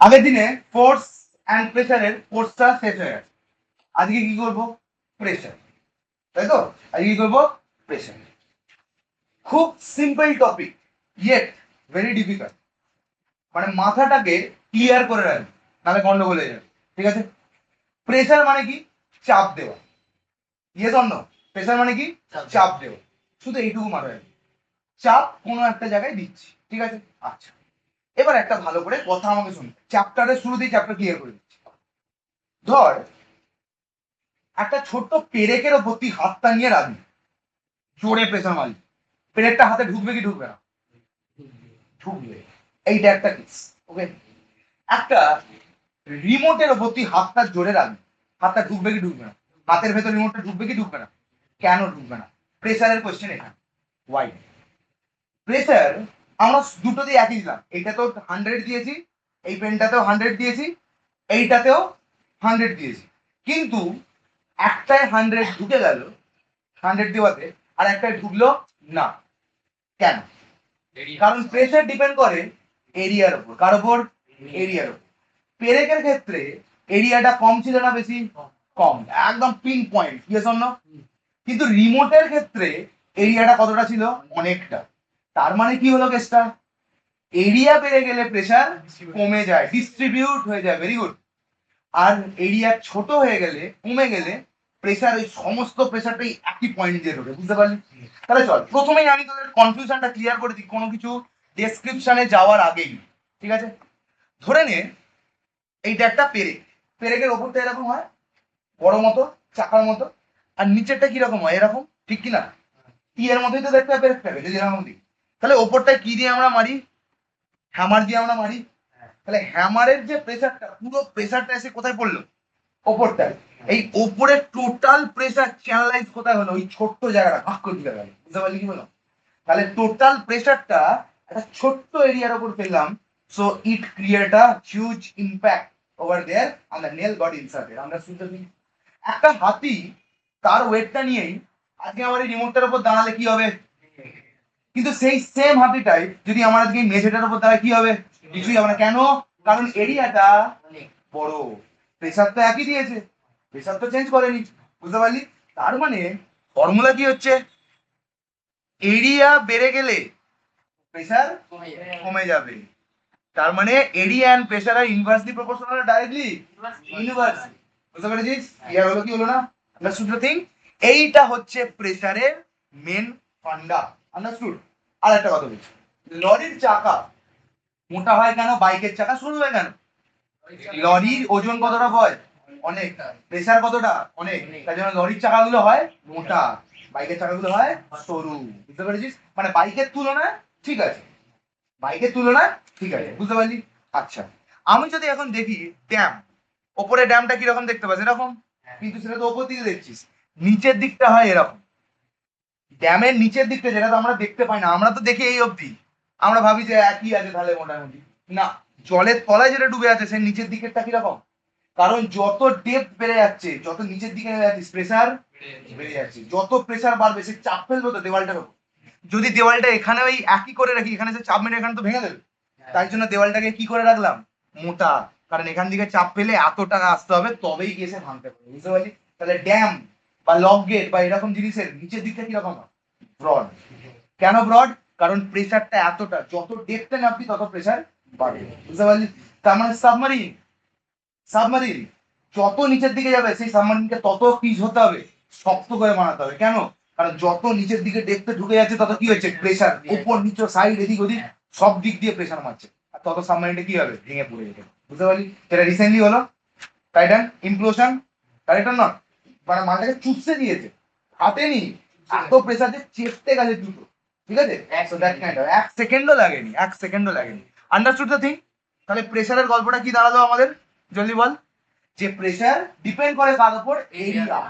আগের দিনে force and প্রেসারের কোর্সটা শেষ হয়ে গেছে। আজকে কি করবো? প্রেসার, তাই তো? আজকে কি করবো? প্রেসার। খুব simple topic, yet very difficult. মানে মাথাটাকে ক্লিয়ার করে রাখবে, নাহলে গন্ডগোল হয়ে যাবে। ঠিক আছে? প্রেসার মানে কি? চাপ দেওয়া। Yes or no? প্রেসার মানে কি? চাপ দেওয়া। শুধু এইটুকু মাথায় রাখবে, চাপ কোনো একটা জায়গায় দিচ্ছি। ঠিক আছে? আচ্ছা, এবার একটা ভালো করে কথা আমাকে শুনুন, চ্যাপ্টারের শুরুতেই চ্যাপ্টার ক্লিয়ার করে দিচ্ছি। ধর একটা ছোট্ট পেরেকের ওপর তুই হাতটা নিয়ে রাখবি, জোরে প্রেসার মারবি, পেরেকটা হাতে ঢুকবে কি ঢুকবে না? ঢুকবে। এইটা একটা কেস। ওকে, একটা রিমোটের ওপর তুই হাতটা জোরে রাখবি, হাতটা ঢুকবে কি ঢুকবে না? হাতের ভেতর রিমোটটা ঢুকবে কি ঢুকবে না? কেন ঢুকবে না? প্রেসারের কোশ্চেন এখানে। ওয়াই? প্রেসার আমরা দুটো দিয়ে একই দিলাম, এইটাতেও 100 দিয়েছি, এই পেনটাতেও 100 দিয়েছি, এইটাতেও 100 দিয়েছি, কিন্তু একটায় 100 ঢুকে গেল 100 দেওয়াতে, আর একটায় ঢুকলো না। কেন? কারণ প্রেসার ডিপেন্ড করে এরিয়ার উপর। কার উপর? এরিয়ার উপর। পেরেকের ক্ষেত্রে এরিয়াটা কম ছিল না বেশি? কম, একদম pin point. Yes or no? কিন্তু রিমোটের ক্ষেত্রে এরিয়াটা কতটা ছিল? অনেকটা। তার মানে কি হলো কেসটা? এরিয়া বেড়ে গেলে প্রেসার কমে যায়, ডিস্ট্রিবিউট হয়ে যায়। Very good. আর এরিয়া ছোট হয়ে গেলে, কমে গেলে, প্রেসার ওই সমস্ত প্রেসারটাই একই পয়েন্ট দিয়ে ঢোকে। বুঝতে পারলি? তাহলে চল প্রথমেই আমি তোদের কনফিউশনটা ক্লিয়ার করে দিই কোনো কিছু ডেসক্রিপশনে যাওয়ার আগেই। ঠিক আছে? ধরে নে এইটা একটা পেরেক, পেরেকের ওপরটা এরকম হয়, বড় মতো, চাকার মতো, আর নিচেরটা কিরকম হয়? এরকম, ঠিক কিনা? এর মধ্যেই তো দেখতে হবে পেরেকটাকে, যদি এরকম দিই। তাহলে ওপরটায় কি দিয়ে আমরা মারি? হ্যামার দিয়ে আমরা মারি। তাহলে হ্যামারের যে প্রেসারটা, পুরো প্রেসারটা এসে কোথায় পড়লো? ওপরটায়। এই ওপরের টোটাল প্রেসার চ্যানেলাইজ কোথায় হলো? ওই ছোট্ট জায়গাটা ভাগ করে দিতে গেল। বুঝতে পারলি কি বলো? তাহলে টোটাল প্রেসারটা একটা ছোট্ট এরিয়ার উপর ফেললাম, so it create a huge impact over there on the nail got inserted. আমরা শুনতে পাই একটা হাতি তার ওয়েটটা নিয়েই আজকে আমার এই রিমোটটার উপর দাঁড়ালে কি হবে? কিন্তু সেই সেম হাতিটাই যদি আমার আজকে মেঝেটার উপর দাঁড়ায় কি হবে? কিছুই হবে না। কেন? কারণ এরিয়াটা বড়, প্রেসার তো একই দিয়েছে, প্রেসার তো চেঞ্জ করেনি। বুঝতে পারলি? তার মানে ফর্মুলা কি হচ্ছে? এরিয়া বেড়ে গেলে প্রেসার কমে যাবে। তার মানে area and pressure are inversely proportional, directly inversely. বুঝতে পেরেছিস? ক্লিয়ার হলো কি হলো না? Understood the thing? এইটা হচ্ছে প্রেসারের মেন ফান্ডা। আন্ডারস্টুড? আর একটা কথা বলছি, লরির চাকা মোটা হয় কেন, বাইকের চাকা সরু হয় কেন? লরির ওজন কতটা হয়? অনেক। প্রেসার কতটা? অনেক। তাই জন্য লরির চাকাগুলো হয় মোটা, বাইকের চাকাগুলো হয় সরু। বুঝতে পেরেছিস? মানে বাইকের তুলনায় ঠিক আছে, বাইকের তুলনায় ঠিক আছে। বুঝতে পারলি? আচ্ছা, আমি যদি এখন দেখি ড্যাম, ওপরে ড্যামটা কিরকম দেখতে পাচ্ছ? এরকম। কিন্তু সেটা তো ওপর দিকে দেখছিস, নিচের দিকটা হয় এরকম। ড্যামের নিচের দিকটা যেটা তো আমরা দেখতে পাই না, আমরা তো দেখি এই অবধি, আমরা ভাবি যে একই আছে তাহলে মোটামুটি। না, জলের তলায় যেটা ডুবে আছে সেই নিচের দিকেরটা কিরকম? কারণ যত ডেপথ বেড়ে যাচ্ছে, যত নিচের দিকে নেমে যাচ্ছিস, প্রেসার বেড়ে যাচ্ছে। যত প্রেসার বাড়বে সে চাপ ফেলবে তো দেওয়ালটার উপর। যদি দেওয়ালটা এখানে ওই একই করে রাখি, এখানে যে চাপ মেরে এখানে তো ভেঙে দেবে। তাই জন্য দেওয়ালটাকে কি করে রাখলাম? মোটা। কারণ এখান থেকে চাপ পেলে এতটা আসতে হবে, তবেই গিয়ে সে ভাঙতে পারবে। বুঝতে পারলি? তাহলে ড্যাম বা লক গেট বা এরকম জিনিসের নিচের দিকটা কিরকম হয়? ব্রড। কেন ব্রড? কারণ প্রেসারটা এতটা, যত ডেপথে নামবি তত প্রেসার বাড়বে। বুঝতে পারলি? তার মানে সাবমারিন, সাবমারিন যত নিচের দিকে যাবে সেই সাবমারিনকে তত পিচ হতে হবে, শক্ত করে বানাতে হবে। কেন? কারণ যত নিচের দিকে ডেপথে ঢুকে যাচ্ছে তত কি হচ্ছে? প্রেসার উপর নিচে সাইড এদিক ওদিক সব দিক দিয়ে প্রেসার মারছে, আর তত সাবমারিনটা কি হবে? ভেঙে পড়ে যেতে। বুঝতে পারলি? যেটা রিসেন্টলি হলো টাইটান ইমপ্লোশন। টাইটান নট, মানে মালটাকে চুপসে দিয়েছে, হাতে নি এত প্রেসার যে চেপতে গেছে দুটো। ঠিক আছে? এক সেকেন্ডও লাগেনি, এক সেকেন্ডও লাগেনি। Understood the thing? তাহলে প্রেসারের গল্পটা কি দাঁড়ালো আমাদের? জলদি বল। যে প্রেসার ডিপেন্ড করে কার উপর? এরিয়া।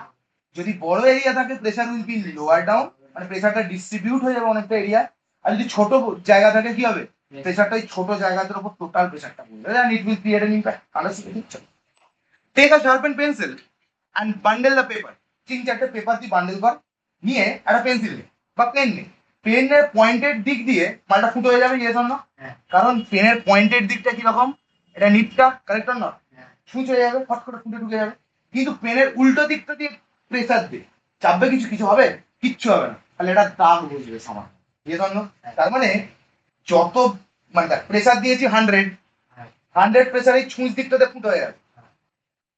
যদি বড় এরিয়া থাকে pressure will B lower down, মানে প্রেসারটা ডিস্ট্রিবিউট হয়ে যাবে অনেকটা এরিয়া। আর যদি ছোট জায়গা থাকে কি হবে? প্রেসারটা ওই ছোট জায়গাটার উপর টোটাল প্রেসারটা পড়বে, and it will create an impact. Understood? Take a sharpen pencil and bundle the paper. 3-4টে পেপার তুই বান্ডেল কর, নিয়ে একটা পেন্সিল নে বা পেন নে। পেনের পয়েন্টের দিক দিয়ে মালটা ফুটো হয়ে যাবে। Yes or no? কারণ পেনের পয়েন্টের দিকটা কিরকম? এটা নিটটা, কারেক্ট না? ছুঁচ হয়ে যাবে, ফট করে ফুটে ঢুকে যাবে। কিন্তু পেনের উল্টো দিকটা দিয়ে প্রেসার দিয়ে চাপবে, কিছু কিছু হবে? কিচ্ছু হবে না, তাহলে এটা দাগ বসবে সমান। তার মানে যত মানে প্রেসার দিয়েছি 100 প্রেসারে ছুঁচ দিকটাতে ফুট হয়ে গেছে।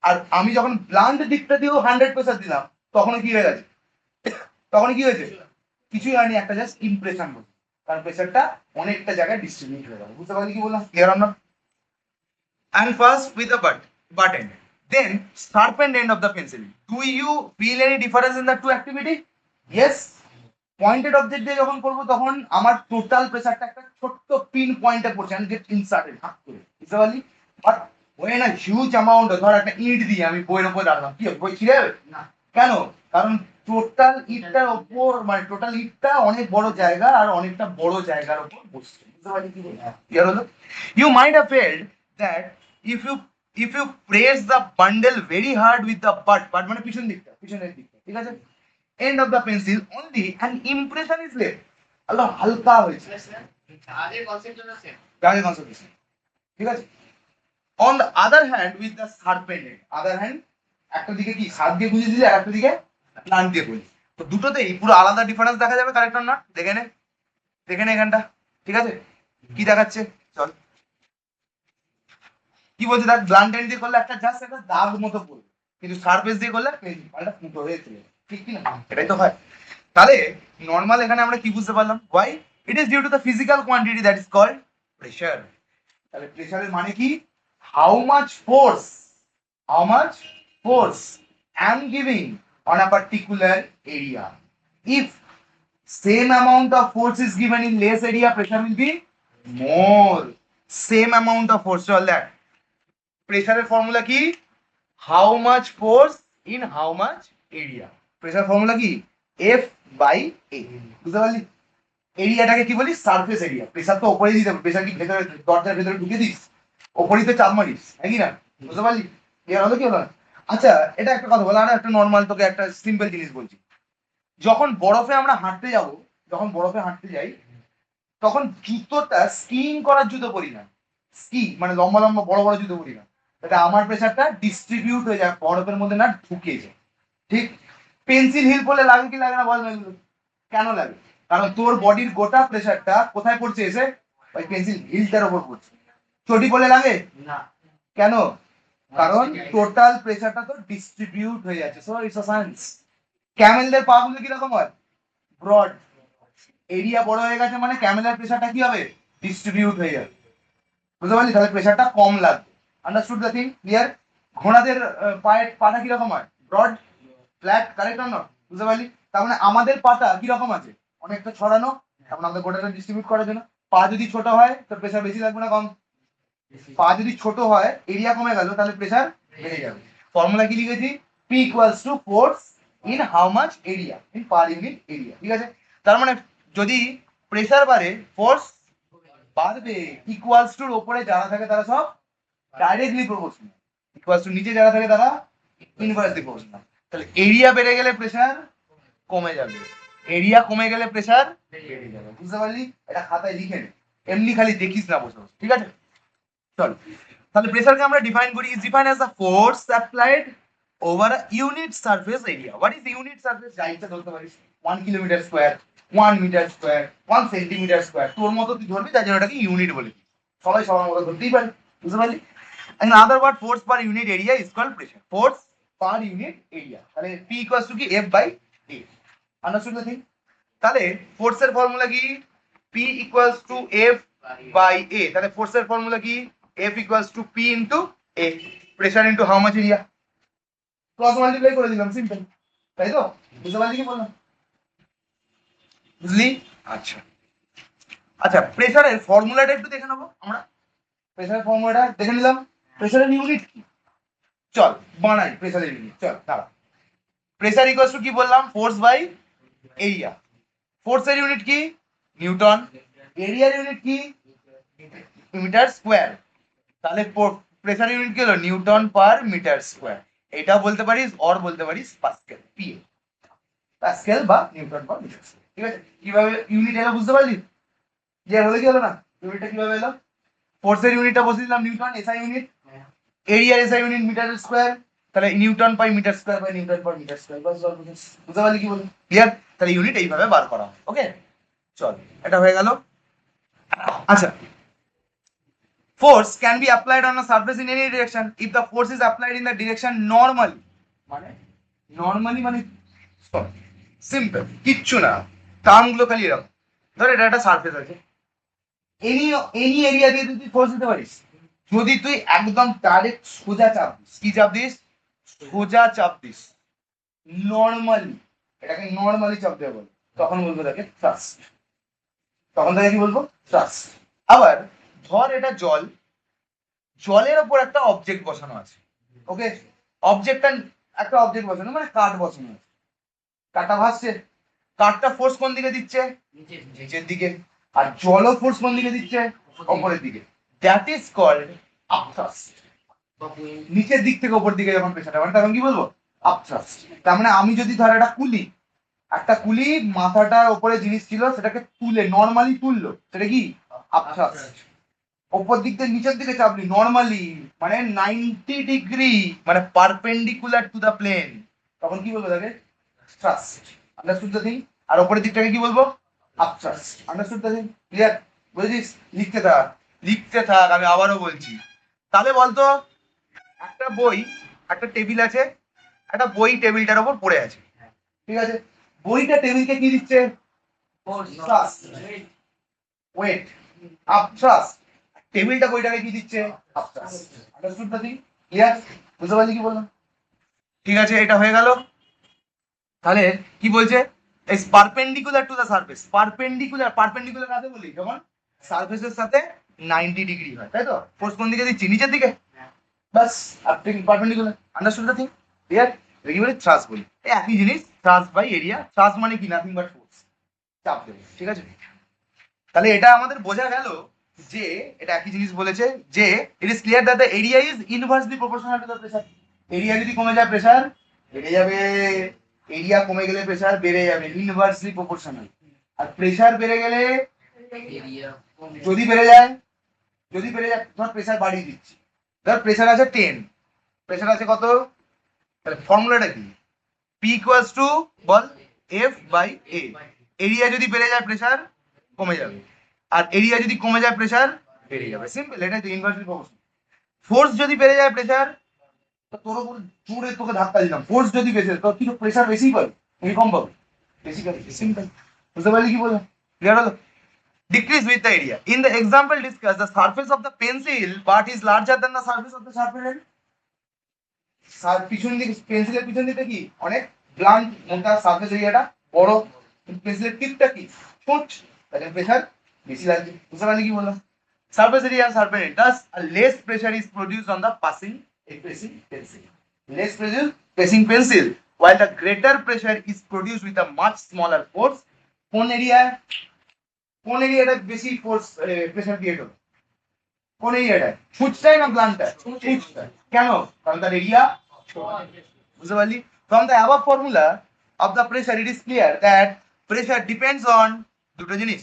আর আমি যখন ব্লান্ট দিকটা দিয়েও 100 প্রেসার দিলাম, তখন কি হয়ে গেছে? তখন কি হয়েছে? কিছুই হয়নি, একটা জাস্ট ইমপ্রেশন হচ্ছে, কারণ প্রেসারটা অনেকটা জায়গায় ডিস্ট্রিবিউট হয়ে গেল। বুঝতে পারলি কি বললাম? ক্লিয়ার না? And first with the butt end, then sharpened end of the pencil. Do you feel any difference in the two activity? Yes. Pointed object দিয়ে যখন করবো তখন আমার টোটাল প্রেসারটা একটা ছোট্ট পিন পয়েন্টে পড়ছে, আমি গেট ইনসার্টেড ভাগ করে, বুঝতে পারলি? বাট ওই না হিউজ অ্যামাউন্ট, ধর একটা ইট দিয়ে আমি বইয়ের উপর রাখলাম, কি হবে? বই ছিঁড়ে যাবে না। কেন? কারণ টোটাল ইটটার ওপর মানে টোটাল ইটটা অনেক বড় জায়গা আর অনেকটা বড় জায়গার উপর বসছে। বুঝতে পারলি কি ক্লিয়ার হলো? You might have felt that if you press the bundle very hard with the butt মানে পিছনের দিকটা, ঠিক আছে, end of the pencil only an impression is left. আল্লাহ হালকা হয়েছে, আগের কনসেপ্টটা সেম, ঠিক আছে। on the other hand with the sharpened end, other hand একটা দিকে কি শার্প দিয়ে বুঝিয়ে দিলে আর একটা দিকে প্লান দিয়ে বুঝি, তো দুটোতেই পুরো আলাদা ডিফারেন্স দেখা যাবে। কারেক্ট না? দেখে নে এখানটা, ঠিক আছে, কি দেখাচ্ছে? চল কি বলছে দেখ, ব্লান্ট এন্ড দিয়ে করলে একটা জাস্ট একটা দাগ মতো পড়বে, কিন্তু সারফেস দিয়ে করলে পেনটা ফুটো হয়ে চলে যাবে, ঠিক কি না? এটাই তো হয়। তাহলে নর্মাল এখানে আমরা কি বুঝতে পারলাম? Why it is due to the physical quantity that is called pressure. তাহলে প্রেসারের মানে কি? How much force I am giving on a particular area. If same amount of force is given in less area, pressure will be more. Same amount of force, all that. প্রেসারের formula কি? How much force in how much area. Pressure formula কি? F by এ। বুঝতে পারলি? এরিয়াটাকে কি বলি? Surface area. Pressure তো উপরে দিতে হবে, প্রেসার কি ভেতরে দরজার ভেতরে ঢুকে দিস? ওপরেই তো চাপ মারিস, নাকি না? বুঝতে পারলি? ক্লিয়ার হলো কি হলো? আচ্ছা, এটা একটা কথা বলা, আর একটা নর্মাল তোকে একটা সিম্পল জিনিস বলছি। যখন বরফে আমরা হাঁটতে যাব, যখন বরফে হাঁটতে যাই, তখন জুতোটা স্কিইং করার জুতো পরি না, স্কি মানে লম্বা লম্বা বড় বড় জুতো পরি না, এটা আমার প্রেসারটা ডিস্ট্রিবিউট হয়ে যায়, বরফের মধ্যে না ঢুকে যায়, ঠিক? পেন্সিল হিল পড়লে লাগে কি লাগে না বল না? এগুলো কেন লাগে? কারণ তোর বডির গোটা প্রেসারটা কোথায় পড়ছে? এসে ওই পেন্সিল হিলটার উপর পড়ছে। চটি পড়লে লাগে না, কেন? কারণ টোটাল প্রেসারটা তো ডিস্ট্রিবিউট হয়ে যাচ্ছে। So it's a science. ক্যামেলদের পা গুলো কিরকম হয়? ব্রড। এরিয়া বড় হয়ে গেছে মানে ক্যামেলের প্রেসারটা কি হবে? ডিস্ট্রিবিউট হয়ে যাবে। বুঝতে পারলি? তাহলে প্রেসারটা কম লাগবে। Understood the thing? ক্লিয়ার? ঘোড়াদের পায়ের পাটা কিরকম হয়? ব্রড, ফ্ল্যাট, কারেক্ট না? বুঝতে পারলি? তার মানে আমাদের পাটা কিরকম আছে? অনেকটা ছড়ানো, তখন আমাদের গোটাটা ডিস্ট্রিবিউট করার জন্য। পা যদি ছোট হয় তো প্রেসার বেশি লাগবে না কম? পা যদি ছোট হয়, এরিয়া কমে গেল, তাহলে প্রেসার বেড়ে যাবে। ফর্মুলা কি লিখেছি? P equals to force in how much area in per unit area, ঠিক আছে? তার মানে যদি প্রেসার বাড়ে, ফোর্স বাড়বে, ইকুয়ালস টুর উপরে যারা থাকে তারা সব ডাইরেক্টলি প্রপোর্শনাল, ইকুয়ালস টু নিচে যারা থাকে তারা ইনভার্সলি প্রপোর্শনাল। তাহলে এরিয়া বেড়ে গেলে প্রেসার কমে যাবে, এরিয়া কমে গেলে প্রেসার বেড়ে যাবে। বুঝতে পারলি? এটা খাতায় লিখে নে, এমনি খালি দেখিস না বসে বসে, ঠিক আছে? চল, তাহলে প্রেসারকে আমরা ডিফাইন করি, is define as the force applied over a unit surface area. What is unit surface? যা ইচ্ছা ধরতে পারিস, 1 kilometre square, 1 metre square, 1 centimetre square, তোর মতো তুই ধরবি, তাই জন্য ওটাকে ইউনিট বলে দিই। সবাই সবার মতো ধরতেই পারে। বুঝতে পারলি? In other word, force per unit area is called pressure. Force per unit area. তাহলে P equals to কি? F by A. Understood the thing? তাহলে ফোর্সের ফর্মুলা কি? P equals to F by A. তাহলে ফোর্সের ফর্মুলা কি? F equals to P into A. Pressure into how much area? Cross multiply করে দিলাম, সিম্পল। তাই তো? বুঝতে পারলি কি বললাম? বুঝলি? আচ্ছা আচ্ছা, প্রেসারের ফর্মুলাটা একটু দেখে নেবো আমরা। প্রেসারের ফর্মুলাটা দেখে নিলাম। প্রেসারের ইউনিট কি? চল বানাই প্রেসারের ইউনিট। চল দাঁড়া। প্রেসার ইকুয়ালস টু কি বললাম? Force by area. ফোর্সের ইউনিট কি? নিউটন। এরিয়ার ইউনিট কি? Metre square. তাহলে প্রেসার ইউনিট কি হলো? Newton per metre square. এটা বলতে পারিস, অর বলতে পারিস পাস্কেল, পিএ, পাস্কেল বা নিউটন পার মিটার স্কোয়ার। ঠিক আছে? কিভাবে ইউনিট এলো বুঝতে পারলি? যে হলো কি হলো না? ইউনিটটা কিভাবে এলো? ফোর্সের ইউনিটটা বসে দিলাম নিউটন, এসআই ইউনিট, এরিয়ার এসআই ইউনিট মিটার স্কোয়ার, তাহলে নিউটন পাই metre square by newton per metre square. বাস বুঝতে পারলি কি বলি? ক্লিয়ার? তাহলে ইউনিট এইভাবে বার করা হয়। ওকে, চল এটা হয়ে গেল। আচ্ছা, force can be applied on a surface in any direction if the force is applied in the direction normally, মানে নরমালি মানে সিম্পল, কিচ্ছু না, টার্ম গুলো খালি এরকম। ধর এটা একটা সারফেস আছে, এনি এনি এরিয়া দিয়ে তুই ফোর্স দিতে পারিস। যদি তুই একদম ডাইরেক্ট সোজা চাপ দিস, কি চাপ দিস? সোজা চাপ দিস নরমালি, এটাকে নরমালি চাপ দেওয়া বলে, তখন বলবো তাকে থ্রাস্ট। তখন তাকে কি বলবো? থ্রাস্ট। আবার ধর এটা জল, জলের ওপর একটা অবজেক্ট বসানো আছে। ওকে, অবজেক্টটা একটা অবজেক্ট বসানো মানে কাঠ বসানো আছে, কাঠটা ভাসছে, কাঠটা ফোর্স কোন দিকে দিচ্ছে? নিচের দিকে। আর জলও ফোর্স কোন দিকে দিচ্ছে? উপরের দিকে। That is called upthrust. নিচের দিক থেকে উপর দিকে যখন প্রেসারটা মানে তখন কি বলবো? আপথ্রাস্ট। তার মানে আমি যদি ধর একটা কুলি মাথাটার উপরে জিনিস ছিল সেটাকে তুলে নরমালি তুললো, সেটা কি? আপথ্রাস্ট। উপর দিক থেকে নিচের দিকে চাপলি নরমালি মানে 90 ডিগ্রি মানে পারপেন্ডিকুলার টু দা প্লেন, তখন কি বলবো তাকে? থ্রাস্ট। Understood the thing? আর উপরের দিকটাকে কি বলবো? Upthrust. Understood the thing? Clear? বুঝেছিস? লিখতে থাক, লিখতে থাক, আমি আবারও বলছি। তাহলে বলতো, একটা বই, একটা টেবিল আছে, একটা বই টেবিলটার উপর পড়ে আছে, ঠিক আছে? বইটা টেবিলকে কি দিচ্ছে? Thrust, wait, upthrust. টেবিলটা বইটাকে কি দিচ্ছে? Upthrust. Understood the thing? Clear? বুঝতে পারলি কি বললাম? ঠিক আছে, এটা হয়ে গেল। তাহলে কি বলছে? Is perpendicular to the surface. Perpendicular কাকে বলি? যখন সারফেসের সাথে 90 ডিগ্রি হয়, তাই তো? ফোর্স কোন দিকে দিচ্ছি? নিচের দিকে। বাস, perpendicular. Understood the thing? Clear? কি বলি? থ্রাস্ট বলি। এই একই জিনিস, থ্রাস্ট বাই এরিয়া। থ্রাস্ট মানে কি? নাথিং বাট ফোর্স, চাপ দেবে, ঠিক আছে? তাহলে এটা আমাদের বোঝা গেল যে এটা একই জিনিস বলেছে যে it is clear that the area is inversely proportional to the pressure. Area যদি কমে যায় প্রেসার বেড়ে যাবে, এরিয়া কমে গেলে প্রেসার বেড়ে যাবে, ইনভার্সলি প্রপোর্শনাল। আর প্রেসার বেড়ে গেলে, যদি বেড়ে যায়, ধর প্রেসার বাড়িয়ে দিচ্ছি, ধর প্রেসার আছে 10, প্রেসার আছে কত? তাহলে ফর্মুলাটা কি? পি ইকুয়ালস টু বল এফ বাই এ। এরিয়া যদি বেড়ে যায় প্রেসার কমে যাবে, আর এরিয়া যদি কমে যায় প্রেসার বেড়ে যাবে। সিম্পল, এটাই তো ইনভার্সলি প্রপোর্শনাল। ফোর্স যদি বেড়ে যায় প্রেসার, তো তোর উপর জোরে তোকে ধাক্কা দিলাম, ফোর্স যদি বেশি তো তুই তো প্রেসার বেশি পাবি, তুমি কম পাবি, বেশি পাবি। সিম্পল, বুঝতে পারলি কি বললাম? ক্লিয়ার হলো? Decrease with the area. In the example discussed, the surface of the pencil part is larger than the surface of the sharpener head. পিছন দিকে, পেন্সিলের পিছন দিকে কি অনেক ব্লান্ট মোটা সারফেস এরিয়াটা বড়, পেন্সিলের টিপটা কি ছোট, তাহলে প্রেসার বেশি লাগবে। বুঝতে পারলি কি বললাম? Surface area and surface area. Thus, a less pressure is produced on the pressing pencil. Less pressure pressing pencil, while the greater pressure is produced with a much smaller force. কোন এরিয়াটা বেশি force pressure create হবে? কোন এরিয়াটা? ফুটটাই না প্লান্টটা? ফুটটা। কেন? কারণ তার এরিয়া। বুঝতে পারলি? From the above formula of the pressure, it is clear that pressure depends on দুটো জিনিস।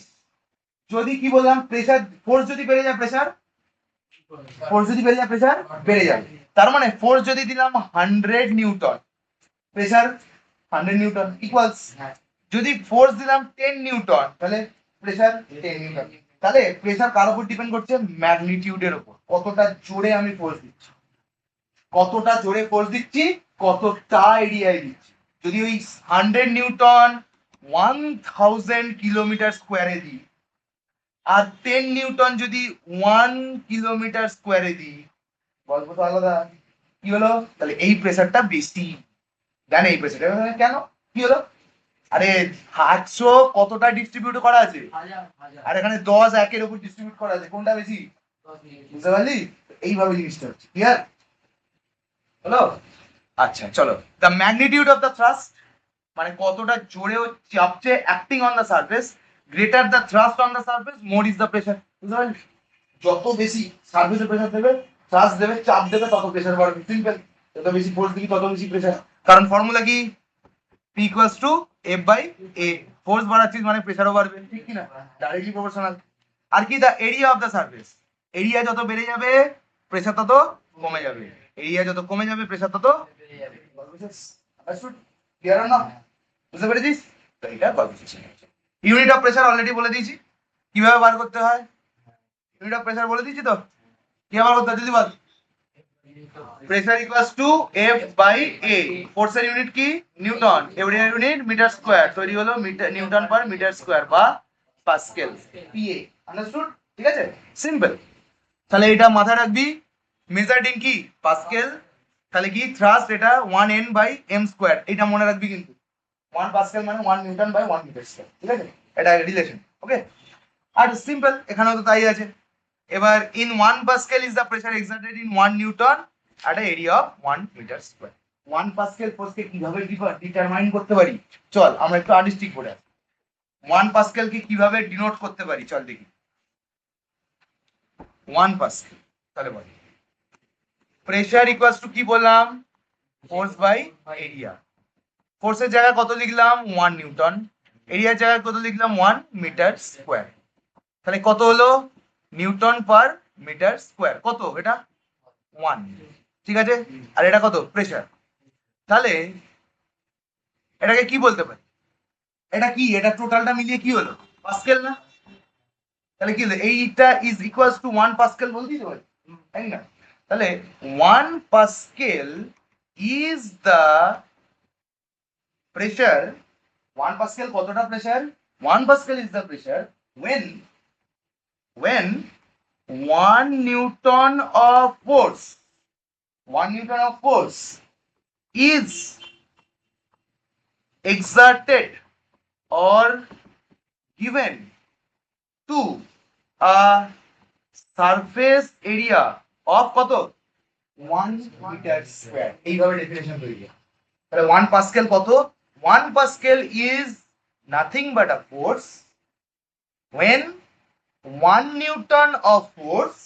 যদি কি বললাম? প্রেসার, ফোর্স যদি বেড়ে যায় প্রেসার বেড়ে যাবে। তার মানে ফোর্স যদি দিলাম 100 নিউটন, প্রেসার 100 নিউটন ইকুয়ালস, যদি ফোর্স দিলাম 10 নিউটন, তাহলে প্রেসার 10 নিউটন। তাহলে প্রেসার কার উপর ডিপেন্ড করছে? ম্যাগনিটিউডের উপর, কতটা জোরে আমি ফোর্স দিচ্ছি, কতটা এরিয়ায় দিচ্ছি। যদি ওই 100 নিউটন 1000 কিলোমিটার স্কোয়ারে দিই, আর 10 নিউটন যদি 1 কিলোমিটার স্কোয়ারে দিই, গল্প তো আলাদা। কি হলো? তাহলে এই প্রেসারটা বেশি, জানে এই প্রেসারটা কেন? কি হলো? আরে 800 কতটা ডিস্ট্রিবিউট করা আছে, আর এখানে 10 একের উপর ডিস্ট্রিবিউট করা আছে, কোনটা বেশি? বুঝতে পারলি? এইভাবে জিনিসটা হচ্ছে। ক্লিয়ার হলো? আচ্ছা চলো, the magnitude of the thrust মানে কতটা জোরে ও চাপছে acting on the surface, greater the thrust on the surface, more is the pressure. বুঝতে পারলি? যত বেশি সারফেসে প্রেসার দেবে, থ্রাস্ট দেবে, চাপ দেবে, তত প্রেসার বাড়বে। সিম্পল, যত বেশি ফোর্স দিবি তত বেশি প্রেসার। কারণ ফর্মুলা কি? P equals to F by A. Force বাড়াচ্ছিস মানে প্রেসারও বাড়বে, ঠিক কি না? Directly proportional. আর কি? The area of the surface, area যত বেড়ে যাবে প্রেসার তত কমে যাবে, এরিয়া যত কমে যাবে প্রেসার তত ক্লিয়ার না? বুঝতে পেরেছিস? তো এটা coefficient. Unit of pressure already বলে দিয়েছি কিভাবে বার করতে হয়, ইউনিট অফ প্রেসার বলে দিয়েছি তো কিভাবে বার করতে হয় যদি বল। Pressure equals to F by A, ফোর্সের ইউনিট কি নিউটন, এরিয়ার ইউনিট মিটার স্কয়ার, তৈরি হলো metre newton per metre square বা পাস্কেল পিএ। আন্ডারস্টুড? ঠিক আছে, সিম্পল। তাহলে এটা মাথায় রাখবি, মেজার্ড ইন কি পাস্কেল, তাহলে কি থ্রাস্ট এটা 1 n বাই m স্কয়ার, এটা মনে রাখবি কিন্তু 1 পাস্কেল মানে 1 নিউটন বাই 1 মিটার স্কয়ার, ঠিক আছে, এটা রিলেশন। ওকে, আর সিম্পল এখানেও তো তাই আছে। এবার in 1 pascal is the pressure exerted in 1 newton at a area of 1 metre square. 1 pascal ফোর্সকে কিভাবে ডিটারমাইন করতে পারি, চল আমরা একটু আর্টিস্টিক করে 1 পাস্কেলকে কিভাবে ডিনোট করতে পারি চল দেখি। 1 পাস্কেল তাহলে বল প্রেসার ইকুয়ালস টু কি বললাম, ফোর্স বাই এরিয়া। ফোর্সের জায়গায় কত লিখলাম 1 নিউটন, এরিয়ার জায়গায় কত লিখলাম 1 মিটার স্কয়ার, তাহলে কত হলো নিউটন পার মিটার স্কয়ার, কত এটা 1, ঠিক আছে, আর এটা কত প্রেসার। তাহলে এটাকে কি বলতে পারি, এটা কি, এটা টোটালটা মিলিয়ে কি হলো পাস্কেল না, তাহলে কি হলো এইটা ইজ ইকুয়ালস টু 1 পাস্কেল বলতেই পারি, তাই না? তাহলে 1 pascal is the pressure, 1 pascal কতটা pressure, 1 pascal is the pressure when 1 newton of force, 1 newton of force is exerted or given to a surface area of কত 1 মিটার স্কয়ার, এইভাবে definition তৈরি হয়। তাহলে 1 পাস্কেল কত, 1 pascal is nothing but a force when 1 newton of force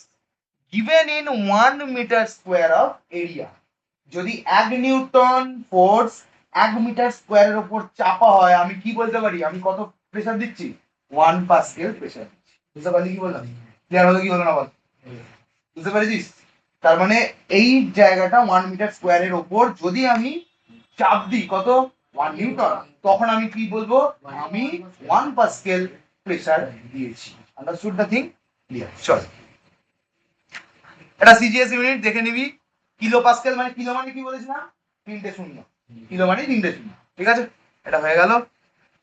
given in 1 meter square of area। যদি 1 Newton force 1 metre স্কয়ারের উপর চাপা হয় আমি কি বলতে পারি, আমি কত প্রেসার দিচ্ছি 1 পাস্কেল প্রেসার দিচ্ছি। বুঝতে পারলি কি বললাম, ক্লিয়ার হলো কি হলো না বল, বুঝতে পেরেছিস? তার মানে এই জায়গাটা 1 মিটার স্কয়ারের উপর যদি আমি চাপ দিই কত 1 নিউটন, তখন আমি কি বলবো, আমি 1 পাস্কেল প্রেসার দিয়েছি। Understood the thing? ক্লিয়ার? চল এটা সিজিএস ইউনিট দেখে নিবি, কিলো পাস্কেল মানে কিলো মানে কি বলেছিলাম 3টে শূন্য, কিলো মানে 3টে শূন্য, ঠিক আছে, এটা হয়ে গেল।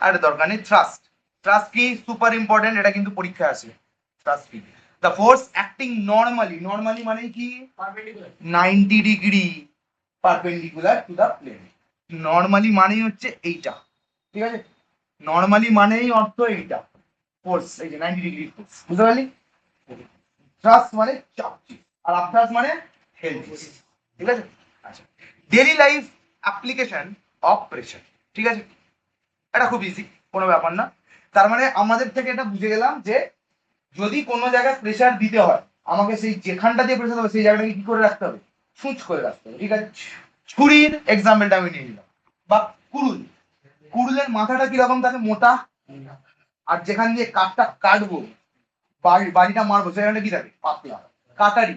আর দরকার নেই থ্রাস্ট, থ্রাস্ট কি সুপার ইম্পর্টেন্ট, এটা কিন্তু পরীক্ষায় আসে। থ্রাস্ট কি, the force acting normally, normally মানে কি 90 degree perpendicular to the plane, normally মানেই হচ্ছে এইটা, ঠিক আছে, নরমালি মানেই অর্থ এইটা ফোর্স, এই যে 90 ডিগ্রি ফোর্স, বুঝতে পারলি? থ্রাস্ট মানে চাপ, আর আপথ্রাস্ট মানে হেলদি, ঠিক আছে। আচ্ছা, daily life application of pressure, ঠিক আছে, এটা খুব ইজি, কোনো ব্যাপার না। তার মানে আমাদের থেকে এটা বুঝে গেলাম যে যদি কোনো জায়গায় প্রেসার দিতে হয় আমাকে সেই যেখানটা দিয়ে প্রেসার হবে সেই জায়গাটাকে কি করে রাখতে হবে, সুচ করে রাখতে হবে, ঠিক আছে। ছুরির এক্সাম্পলটা আমি নিয়ে নিলাম, বা কুড়ুল, কুড়ুলের মাথাটা কিরকম থাকে মোটা, আর যেখান দিয়ে কাঠটা কাটবো বাড়িটা মারবো সেখানটা কি থাকে পাতলা। কাটারি,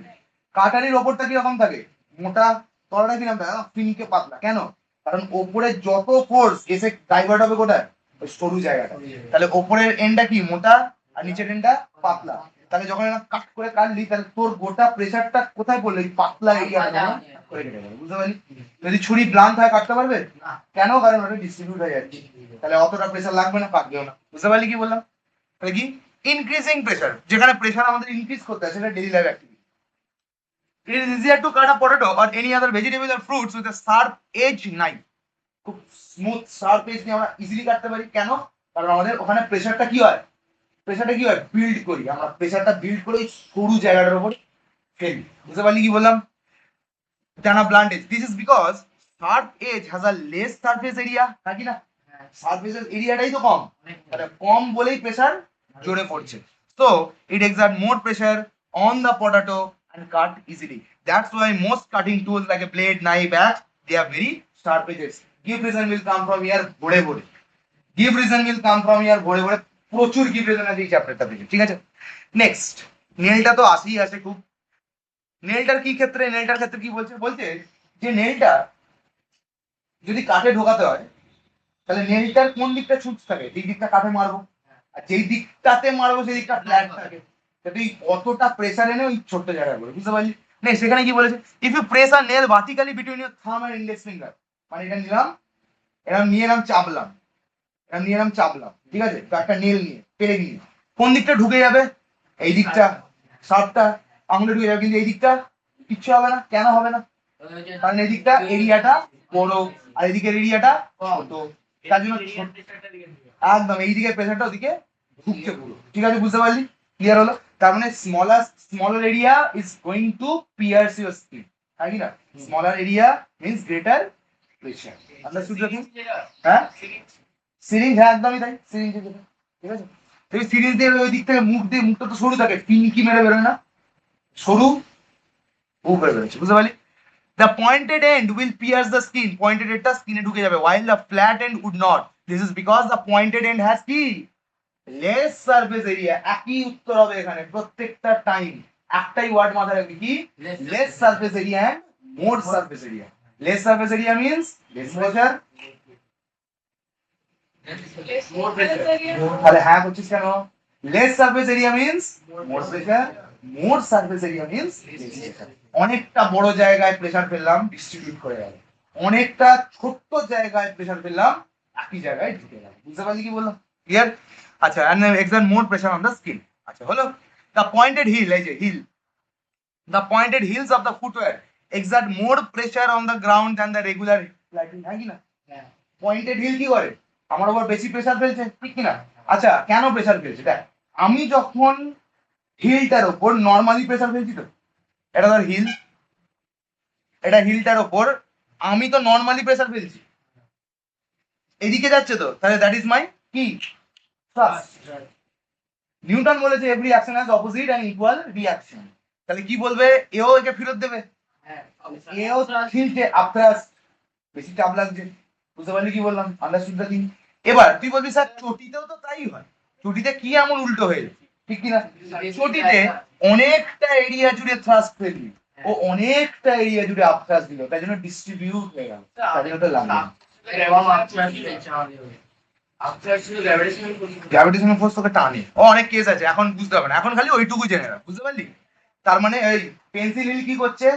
কাটারির ওপরটা কিরকম থাকে মোটা, তলাটা কিরকম থাকে ফিনকে পাতলা, কেন, কারণ ওপরে যত ফোর্স এসে ডাইভার্ট হবে কোথায় ওই সরু জায়গাটা, তাহলে ওপরের এন্ডটা কি মোটা আর নিচের এন্ডটা পাতলা, তাহলে যখন কাট করে কাটলি তাহলে তোর গোটা প্রেসারটা কোথায় পড়লো এই পাতলা এরিয়াটা করে কেটে গেল, বুঝতে পারলি? যদি ছুরি ব্লান্ট হয় কাটতে পারবে কেন, কারণ ওটা ডিস্ট্রিবিউট হয়ে যাচ্ছে, তাহলে অতটা প্রেসার লাগবে না, কাটবেও না, বুঝতে পারলি কি বললাম? তাহলে কি ইনক্রিজিং প্রেসার, যেখানে প্রেসার আমাদের ইনক্রিজ করতে হয় সেটা daily life activity. It is easier to cut a potato or any other vegetable or fruits with a sharp edge knife। খুব স্মুথ শার্প এজ নিয়ে আমরা ইজিলি কাটতে পারি, কেন, কারণ আমাদের ওখানে প্রেসারটা কি হয়, প্রেসারটা কি হয় বিল্ড করি আমরা, প্রেসারটা বিল্ড করে ওই সরু জায়গাটার উপর ফেলি, বুঝতে পারলি কি বললাম? জানা blunt edge, this is because sharp edge has a less surface area, নাকি না, সারফেসের এরিয়াটাই তো কম, তাহলে কম বলেই প্রেসার জোরে পড়ছে, so it exert more pressure on the potato and cut easily, that's why most cutting tools like a blade, knife, axe, they are very sharp edges। give reason will come from here ভরে ভরে, give reason will come from here ভরে ভরে, প্রচুর give reason আছে এই চ্যাপ্টারটা থেকে, ঠিক আছে। নেক্সট নেলটা তো আসেই আসে খুব। নেলটার ক্ষেত্রে কি বলছে যে নেলটা যদি কাঠে ঢোকাতে হয় তাহলে নেলটার কোন দিকটা ছুট থাকে, যেই দিকটা কাঠে মারবো, আর যেই দিকটাতে মারবো সেই দিকটা ফ্ল্যাট থাকে। তুই অতটা প্রেসার এনে ওই ছোট্ট জায়গায় বলে, বুঝতে পারলি? নেই, সেখানে কি বলেছে, if you press a nail vertically between your thumb and index finger, মানে এটা নিলাম, এরকম নিয়ে এরকম চাপলাম, ঠিক আছে, তো একটা নেল নিয়ে পেরে নিয়ে কোন দিকটা ঢুকে যাবে, এই দিকটা, শার্পটা আঙুলে ঢুকে যাবে, কিন্তু এই দিকটা কিচ্ছু হবে না। কেন হবে না? কারণ এই দিকটা এরিয়াটা বড় আর এদিকের এরিয়াটা ছোট, তার জন্য একদম এই দিকের প্রেসারটা ওদিকে ঢুকছে পুরো। ঠিক আছে, বুঝতে পারলি? ক্লিয়ার হলো? তার মানে smaller area is going to pierce your skin, তাই কি না? Smaller area means greater pressure. Understood দেখুন? হ্যাঁ, সিরিঞ্জ, হ্যাঁ একদমই তাই, সিরিঞ্জ। ঠিক আছে, তুমি সিরিঞ্জ দিয়ে ওই দিক থেকে মুখটা তো সরু থাকে, পিনকি মেরে বেরোয় না, সরু ও বেরোচ্ছে, বুঝতে পারলি? The pointed end will pierce the skin. Pointed end টা স্কিনে ঢুকে যাবে, while the flat end would not. This is because the pointed end has কি less surface area. একই উত্তর হবে এখানে প্রত্যেকটা টাইম। একটাই ওয়ার্ড মাথায় রাখবি, কি? less surface area and more surface area. Less surface area means less pressure. তাহলে হ্যাঁ বলছিস কেন? less surface area means more pressure. More surface area means less pressure. অনেকটা বড় জায়গায় প্রেসার ফেললাম, ডিস্ট্রিবিউট করে গেল, অনেকটা ছোট্ট জায়গায় প্রেসার ফেললাম, একই জায়গায় ঢুকে গেল। বুঝতে পারলি কি বললাম? ক্লিয়ার? আচ্ছা, and exert more pressure on the skin. আচ্ছা হলো। The pointed heel, এই যে hill, the pointed heels of the footwear exert more pressure on the ground than the regular lighting. হ্যাঁ কি না? পয়েন্টেড হিল কি করে, আমার উপর বেশি প্রেসার ফেলছে, ঠিক কি না? আচ্ছা, কেন প্রেসার ফেলছে দেখ, আমি যখন হিলটার উপর নর্মালি প্রেসার ফেলছি, তো এটা ধর হিল, এটা হিলটার ওপর আমি তো নর্মালি প্রেসার ফেলছি, এদিকে যাচ্ছে, তো তাহলে দ্যাট ইজ মাই কি থ্রাস্ট। নিউটন বলেছে every action has opposite and equal reaction. তাহলে কি বলবে, এও একে ফেরত দেবে, এও হিলছে আপথ্রাস্ট, বেশি চাপ লাগছে। বুঝতে পারলি কি বললাম? Understood the thing? এবার তুই বলবি স্যার চটিতেও তো তাই হয়, চটিতে কি এমন উল্টো হয়ে যায়, ঠিক কি না? চটিতে অনেকটা এরিয়া জুড়ে থ্রাস্ট ফেললি, ও অনেকটা এরিয়া জুড়ে আপথ্রাস্ট দিল, তাই জন্য ডিস্ট্রিবিউট হয়ে গেল, তাই জন্য তো লাগলো। গ্র্যাভিটেশনাল ফোর্স তোকে টানে, ও অনেক কেস আছে, এখন বুঝতে হবে না, এখন খালি ওইটুকু জেনে রাখ, বুঝতে পারলি? তার মানে এই পেন্সিল হিল কি করছে,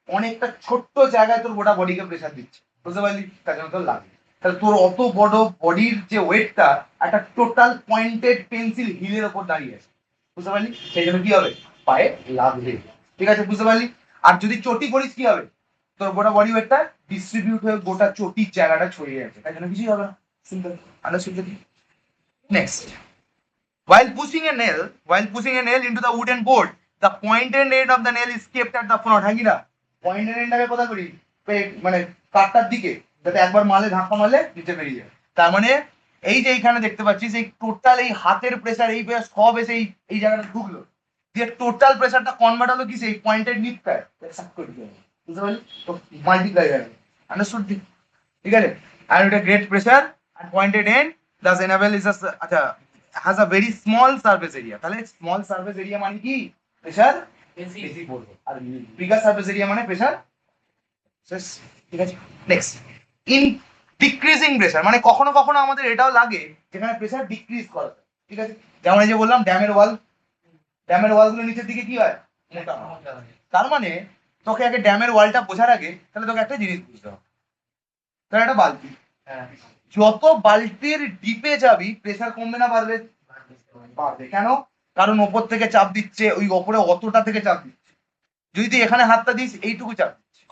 অনেকটা ছোট্ট জায়গায় তোর গোটা বডিকে প্রেসার দিচ্ছে, বুঝতে পারলি? তার জন্য তোর লাগে। তাহলে তোর অত বড় বডির যে ওয়েটটা একটা টোটাল পয়েন্টেড পেন্সিল হিলের ওপর দাঁড়িয়ে আছে, বুঝতে পারলি? সেই জন্য কি হবে, পায়ে লাগবে। ঠিক আছে, বুঝতে পারলি? আর যদি চটি করিস কি হবে, তোর গোটা বডি ওয়েটটা ডিস্ট্রিবিউট হয়ে গোটা চটির জায়গাটা ছড়িয়ে যাচ্ছে, তাই জন্য কিছুই হবে না। Simple. Understood? Next, while pushing a nail into the wooden board, the pointed end of the nail is kept at the front. হ্যাঁ কি না? পয়েন্টেড এন্ডটাকে কোথায় করি, মানে কাটটার দিকে, যাতে একবার মারলে, ধাক্কা মারলে নিচে বেরিয়ে যায়। তার মানে এই যে এইখানে দেখতে পাচ্ছিস, এই টোটাল এই হাতের প্রেসার, এই প্রেসার সব এসে এই জায়গাটা ঢুকলো, দিয়ে টোটাল প্রেসারটা কনভার্ট হলো কি সেই পয়েন্টেড নিপটায়, বুঝতে পারলি? তো মাল্টিপ্লাই হয়ে গেল। আন্ডারস্টুড? ঠিক আছে, আর এটা great pressure and pointed end thus enable is আচ্ছা has a very small surface area। তাহলে স্মল সারফেস এরিয়া মানে কি, প্রেসার বেশি পড়বে, আর বিগার সারফেস এরিয়া মানে প্রেসার শেষ। ঠিক আছে, নেক্সট, ইন ডিক্রিজিং প্রেসার, মানে কখনো কখনো আমাদের এটাও লাগে যেখানে প্রেসার ডিক্রিজ করা যায়। ঠিক আছে, যেমন এই যে বললাম ড্যামের ওয়ালগুলো নিচের দিকে কি হয়, মোটা হয়। তার মানে তোকে আগে ড্যামের ওয়ালটা বোঝার আগে তাহলে তোকে একটা জিনিস বুঝতে হবে, তাহলে একটা বালতি, যত বালতির ডিপে যাবি প্রেসার কমবে না বাড়বে? বাড়বে। কেন? কারণ ওপর থেকে চাপ দিচ্ছে, ওই ওপরে অতটা থেকে চাপ দিচ্ছে। যদি তুই এখানে হাতটা দিস এইটুকু চাপ দিচ্ছে,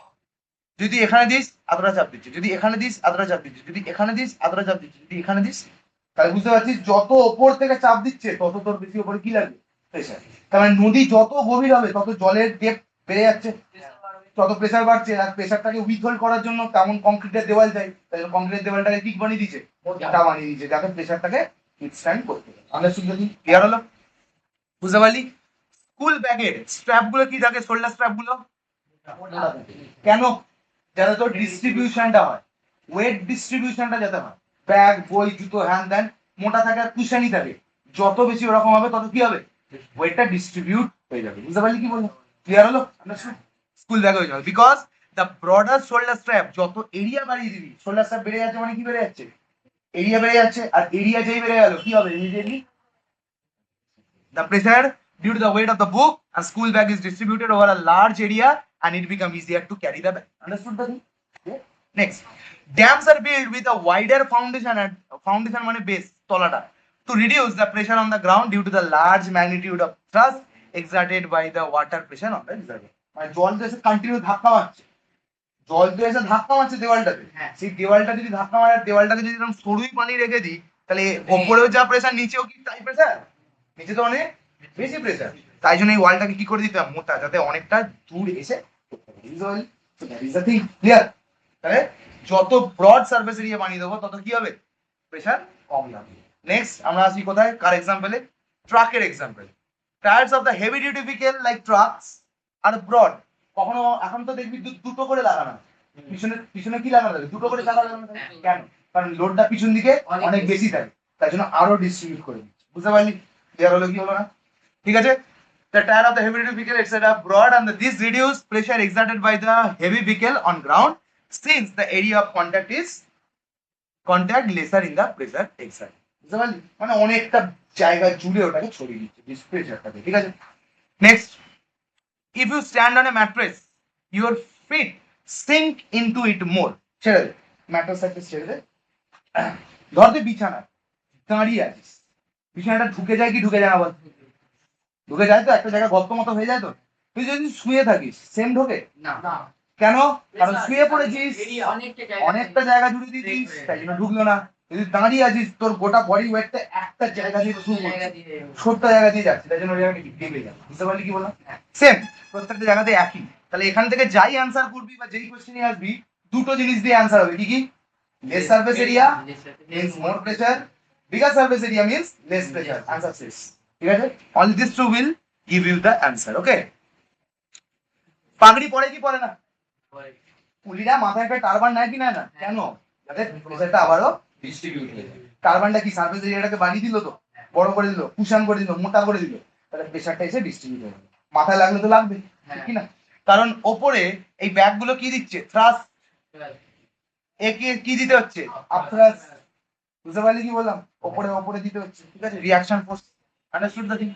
যদি এখানে দিস এতটা চাপ দিচ্ছে, যদি এখানে দিস এতটা চাপ দিচ্ছে, যদি এখানে দিস এতটা চাপ দিচ্ছে, যদি এখানে দিস, তাহলে বুঝতে পারছিস যত ওপর থেকে চাপ দিচ্ছে তত তোর বেশি ওপরে কি লাগবে, প্রেসার। তার মানে নদী যত গভীর হবে তত জলের ডেপথ বেড়ে যাচ্ছে, তত প্রেসার বাড়ছে, আর প্রেসারটাকে উইথহোল্ড করার জন্য তেমন কংক্রিটের দেওয়াল চাই, তাই জন্য কংক্রিটের দেওয়ালটাকে ঠিক বানিয়ে দিয়েছে, মোটা বানিয়ে দিয়েছে, যাতে প্রেসারটাকে উইথস্ট্যান্ড করতে পারে। আন্ডারস্টুড? ক্লিয়ার হলো? বুঝতে পারলি? স্কুল ব্যাগের স্ট্র্যাপ গুলো কি থাকে, শোল্ডার স্ট্র্যাপ গুলো কেন, যাতে তোর ডিস্ট্রিবিউশনটা হয়, ওয়েট ডিস্ট্রিবিউশনটা যাতে হয়, ব্যাগ বই জুতো হ্যান ত্যান মোটা থাকে আর কুশানি থাকে, যত বেশি ওরকম হবে তত কি হবে, ওয়েটটা ডিস্ট্রিবিউট হয়ে যাবে। বুঝতে পারলি কি বললাম? ক্লিয়ার হলো? স্কুল ব্যাগ হয়ে যাবে because the broader shoulder strap, যত এরিয়া বাড়িয়ে দিবি শোল্ডার স্ট্র্যাপ বেড়ে যাচ্ছে, মানে কি বেড়ে যাচ্ছে? এরিয়া বেড়ে যাচ্ছে। আর এরিয়া যেই বেড়ে গেল কি হবে? Immediately the pressure due to the weight of the book and school bag is distributed over a large area and it becomes easier to carry the bag. Understood the thing? Yeah. Next, dams are built with a wider foundation and foundation মানে base তলাটা to reduce the pressure on the ground due to the large magnitude of thrust exerted by the water pressure on the reservoir. মানে জল তো এসে continue ধাক্কা মারছে, জল তো এসে ধাক্কা মারছে দেওয়ালটাতে, সেই দেওয়ালটা যদি ধাক্কা মারে, দেওয়ালটাকে যদি এরকম সরুই পানি রেখে দিই, তাহলে ওপরেও যা প্রেসার নিচেও কি তাই প্রেসার? নিচে তো অনেক বেশি প্রেসার, তাই জন্য এই ওয়ালটাকে কি করে দিতে হবে? মোটা, যাতে অনেকটা দূর এসে ক্লিয়ার। তাহলে যত ব্রড সার্ফেস এরিয়া বানিয়ে দেবো তত কি হবে? প্রেসার কম লাগবে। নেক্সট আমরা আসি কোথায়? কার এক্সাম্পলে? ট্রাকের example. Tyres of the heavy duty vehicle like trucks are broad. কখনো এখন তো দেখবি দুটো করে লাগানো, পিছনে পিছনে কি লাগানো থাকে? দুটো করে চাকা লাগানো থাকে। কেন? কারণ লোডটা পিছন দিকে অনেক বেশি থাকে, তাই জন্য আরো ডিস্ট্রিবিউট করে দিচ্ছে। বুঝতে পারলি? ক্লিয়ার হলো কি হলো না? ঠিক আছে। The tire of the heavy duty vehicle etc. broad and this reduce pressure exerted by the heavy vehicle on ground since the area of contact lesser in the pressure exerted. বুঝতে পারলি? মানে অনেকটা জায়গা জুড়ে ওটাকে ছড়িয়ে দিচ্ছে প্রেসারটাকে। ঠিক আছে। Next, if you stand on a mattress your feet sink into it more. ছেড়ে দে ম্যাট্রেসটাকে, ছেড়ে দে। ধর তুই বিছানা দাঁড়িয়ে আছিস, বিছানাটা ঢুকে যায় কি ঢুকে যায় না বল? ঢুকে যায় তো, একটা জায়গায় গর্ত মতো হয়ে যায় তো। তুই যদি শুয়ে থাকিস সেম ঢোকে না। কেন? কারণ শুয়ে পড়েছিস, অনেকটা জায়গা জুড়ে দিয়েছিস, তাই জন্য ঢুকলো না। যদি দাঁড়িয়ে আছিস তোর গোটা বডি ওয়েটটা একটা জায়গা দিয়ে ছোট্ট জায়গা দিয়ে যাচ্ছে, তাই জন্য ওই জায়গাটা ডেবে যায়। বুঝতে পারলি কি বললাম? সেম প্রত্যেকটা জায়গাতে একই। তাহলে এখান থেকে যাই অ্যান্সার করবি বা যেই কোশ্চেনে আসবি, দুটো জিনিস দিয়ে অ্যান্সার হবে। কি কি? Less surface area means more pressure, bigger surface area means less pressure. Answer শেষ। ঠিক আছে। Only this two will give you the answer. Okay. পাগড়ি পরে কি পরে না? পুলিরা মাথায় একটা টারবান নেয় কি নেয় না? কেন? যাতে প্রেসারটা আবারও ডিস্ট্রিবিউট হয়ে যায়। টারবানটা কি সারফেস এরিয়াটাকে বাড়িয়ে দিল, তো বড় করে দিল, কুশন করে দিল, মোটা করে দিল, তাহলে প্রেসারটা এসে ডিস্ট্রিবিউট হয়ে যাবে। মাথায় লাগলে তো লাগবে, ঠিক না? কারণ ওপরে এই ব্যাগগুলো কি দিচ্ছে? থ্রাস্ট। একে কি দিতে হচ্ছে? আপথ্রাস্ট। বুঝতে পারলি কি বললাম? ওপরে ওপরে দিতে হচ্ছে। ঠিক আছে। Reaction force. Understood the thing?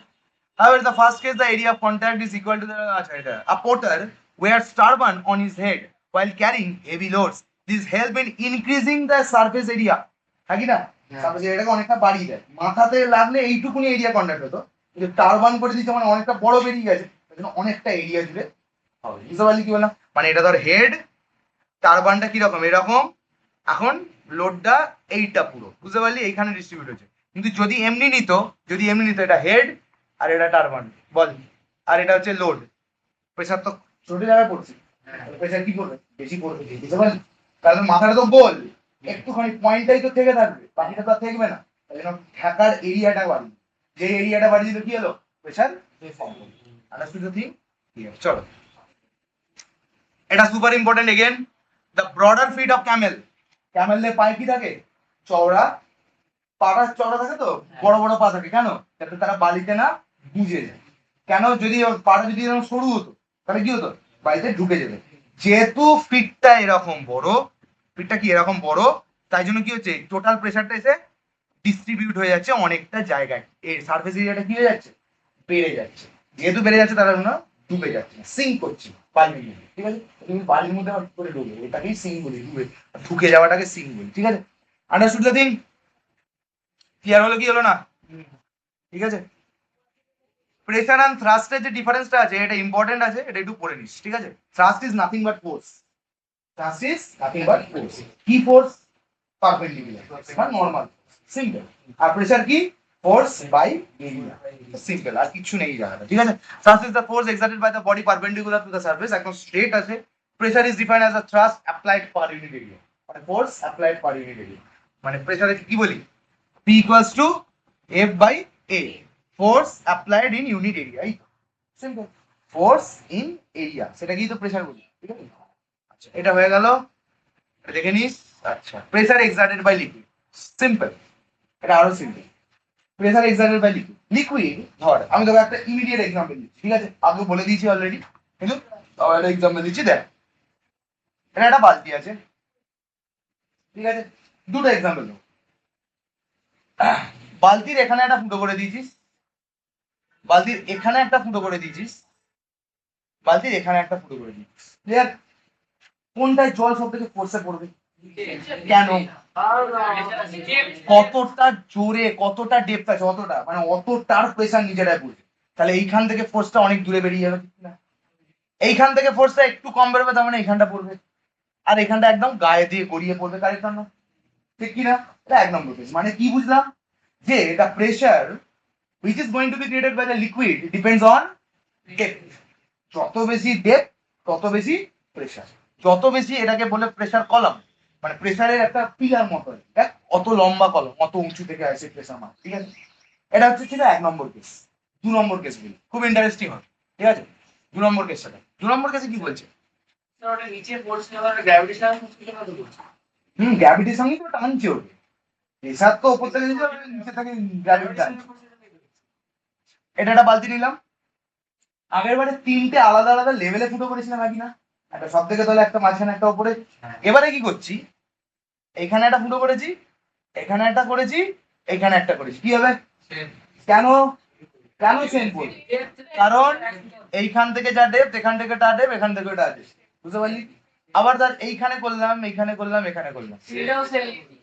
However, the first case, the area of contact is equal to a porter wears turban on his head while carrying heavy loads. This help in increasing the surface area. হ্যাঁ কি না? Surface এরিয়াটাকে অনেকটা বাড়িয়ে দেয়। মাথাতে লাগলে এইটুকুনি area contact হতো, কিন্তু টারবান করে দিচ্ছে মানে অনেকটা বড় বেরিয়ে গেছে, অনেকটা এরিয়া জুড়ে হবে। বুঝতে পারলি কি বললাম? মানে এটা ধর হেড, টারবানটা কিরকম? এরকম। এখন লোডটা এইটা পুরো, বুঝতে পারলি? এইখানে ডিস্ট্রিবিউট হচ্ছে। কিন্তু যদি এমনি নিত, এটা হেড আর এটা টারবান বল, আর এটা হচ্ছে লোড, প্রেসার তো ছোট জায়গায় পড়ছে, প্রেসার কি করবে? বেশি পড়বে। বুঝতে পারলি? কারণ মাথাটা তো গোল, একটুখানি পয়েন্টটাই তো থেকে থাকবে, বাকিটা তো থাকবে না। তাই জন্য ঢাকার এরিয়াটা বাড়ি, যে এরিয়াটা বাড়ি দিলে কি হলো? প্রেসার কম হলো। Understood the thing? চলো, এটা super important again. The broader feet of camel. ক্যামেলের পায়ে কি থাকে? চওড়া, পাটা চওড়া থাকে তো, বড় বড় পা থাকে। কেন? যাতে তারা বালিতে না বুঝে যায়। কেন? যদি পাটা যদি এরকম সরু হতো তাহলে কি হতো? বাড়িতে ঢুকে যেত। যেহেতু ফিটটা এরকম বড়, ফিটটা কি এরকম বড়, তাই জন্য কি হচ্ছে? টোটাল প্রেসারটা এসে ডিস্ট্রিবিউট হয়ে যাচ্ছে অনেকটা জায়গায়। এই সারফেস এরিয়াটা কি হয়ে যাচ্ছে? বেড়ে যাচ্ছে। যেহেতু বেড়ে যাচ্ছে তার জন্য ডুবে যাচ্ছে, সিঙ্ক করছে বালির মধ্যে। ঠিক আছে। তুমি বালির মধ্যে করে ডুবে, এটাকেই সিঙ্ক বলি, ডুবে ঢুকে যাওয়াটাকে সিঙ্ক বলি। ঠিক আছে। Understood the thing? ক্লিয়ার হলো কি হলো না? ঠিক আছে। প্রেসার এন্ড থ্রাস্টের যে ডিফারেন্সটা আছে, এটা ইম্পর্টেন্ট আছে, এটা একটু পড়ে নিস। ঠিক আছে। Thrust is nothing but force. Thrust is nothing but force. কি ফোর্স? পারপেন্ডিকুলার বা নরমাল, সিম্পল। আর প্রেসার কি? Force by area, simple. আর কিছু নেই জায়গাটা। ঠিক আছে। Thrust is the force exerted by the body perpendicular to the surface, একদম স্ট্রেট আছে। Pressure is defined as a thrust applied per unit area, মানে force applied per unit area. মানে প্রেসারে কি বলি? P equals to F by A, force applied in unit area. Simple, force in area, সেটাকেই তো pressure বলি। ঠিক আছে। আচ্ছা, এটা হয়ে গেল, দেখে নিস। আচ্ছা, pressure exerted by liquid, simple. এটা আরো simple. Pressure exerted by liquid, liquid ধর আমি তোকে একটা ইমিডিয়েট এক্সাম্পল দিচ্ছি, ঠিক আছে? আগে বলে দিয়েছি অলরেডি, কিন্তু আবার একটা এক্সাম্পল দিচ্ছি। দেখ, এটা একটা বালতি আছে, ঠিক আছে? দুটো এক্সাম্পল দেবো। বালতির এখানে একটা ফুটো করে দিয়েছিস, বালতির এখানে একটা ফুটো করে দিয়েছিস, বালতির এখানে একটা ফুটো করে দিয়েছিস। ক্লিয়ার? কোনটায় জল সব থেকে ফোর্সে পড়বে? কেন? কতটা জোরে, কতটা ডেপথ আছে, অতটা মানে অতটার প্রেসার নিজেরাই পড়বে। তাহলে এইখান থেকে ফোর্সটা অনেক দূরে বেরিয়ে যাবে, ঠিক না? এইখান থেকে ফোর্সটা একটু কম বেরোবে, তার মানে এইখানটা পড়বে, আর এখানটা একদম গায়ে দিয়ে গড়িয়ে পড়বে, কারেক্ট না? ঠিক কিনা? এটা 1 নম্বর কেস। মানে কি বুঝলাম? যে the pressure which is going to be created by the liquid depends on depth. যত বেশি ডেপথ তত বেশি প্রেসার। যত বেশি, এটাকে বলে প্রেসার কলাম, মানে প্রেসারের একটা পিলার মতো। দেখ অত লম্বা কলম, অত উঁচু থেকে আসে প্রেসার মান, ঠিক আছে? এটা হচ্ছে ছিল 1 নম্বর কেস। 2 নম্বর কেস বলি, খুব ইন্টারেস্টিং হবে, ঠিক আছে? 2 নম্বর কেসটা, 2 নম্বর কেসে কি বলছে? গ্র্যাভিটির সঙ্গে তো টানছে ওকে, প্রেসার তো উপর থেকে নিচে, নিচে থেকে গ্র্যাভিটি টানছে। এটা একটা বালতি নিলাম, আগের বারে 3টে আলাদা আলাদা লেভেলে ফুটো করেছিলাম নাকি না? একটা সব থেকে তলে, একটা মাঝখানে, একটা উপরে। এবারে কি করছি? এখানে একটা ফুটো করেছি, এখানে একটা করেছি, এখানে একটা করেছি। কি হবে? কেন? কেন সেম করব? কারণ এইখান থেকে যা ডেপথ, এখান থেকে টা ডেপথ, এখান থেকে টা ডেপথ, বুঝতে পারলি? আবার ধর এইখানে করলাম, এইখানে করলাম, এখানে করলাম,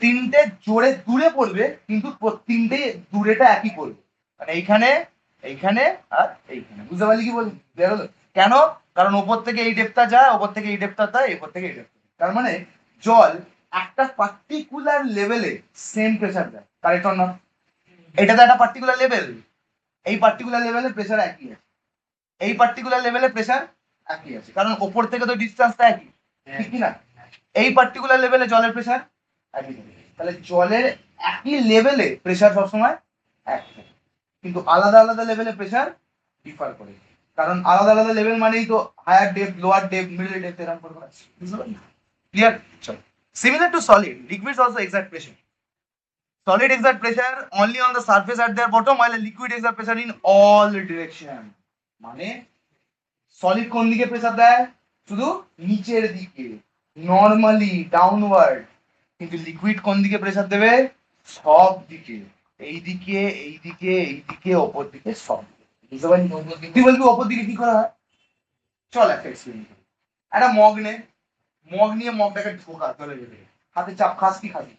তিনটে জোরে দূরে পড়বে, কিন্তু তিনটে দূরেটা একই পড়বে, মানে এইখানে, এইখানে আর এইখানে। বুঝতে পারলি কি বল? বেরোলো? কেন? কারণ ওপর থেকে এই ডেপথটা যায়, ওপর থেকে এই ডেপথটা যায়, এপর থেকে এই ডেপথটা। তার মানে জল একটা পার্টিকুলার লেভেলে সেম প্রেসার দেয়, কারেক্ট না? এটা তো একটা পার্টিকুলার লেভেল, এই পার্টিকুলার লেভেলে প্রেসার একই আছে, এই পার্টিকুলার লেভেলে প্রেসার একই আছে, কারণ ওপর থেকে তো ডিসটেন্সটা একই, ঠিক কি না? এই পার্টিকুলার লেভেলে জলের প্রেসার একই থাকে। তাহলে জলের একই লেভেলে প্রেসার সবসময় এক থাকে, কিন্তু আলাদা আলাদা লেভেলে প্রেসার ডিফার করে, কারণ আলাদা আলাদা লেভেল মানেই তো higher depth, lower depth, middle depth, এরকম করে আছে। বুঝতে পারলি? ক্লিয়ার? চল, similar to solid, liquids also exact pressure. Solid exert pressure only on the surface at their bottom, while a liquid exert pressure in all direction. মানে solid কোন দিকে pressure দেয়? শুধু নিচের দিকে, নরমালি ডাউনওয়ার্ড। কিন্তু লিকুইড কোন দিকে প্রেসার দেবে? সব দিকে, এইদিকে, এইদিকে, এইদিকে, ওপর দিকে, সব দিকে। বুঝতে পারলি? তুই বলবি ওপর দিকে কি করা হয়? চল একটা এক্সপেরিমেন্ট করি। একটা মগ নে, মগ নিয়ে মগটাকে ঢোকা চলে যেতে, হাতে চাপ খাস কি খাবি?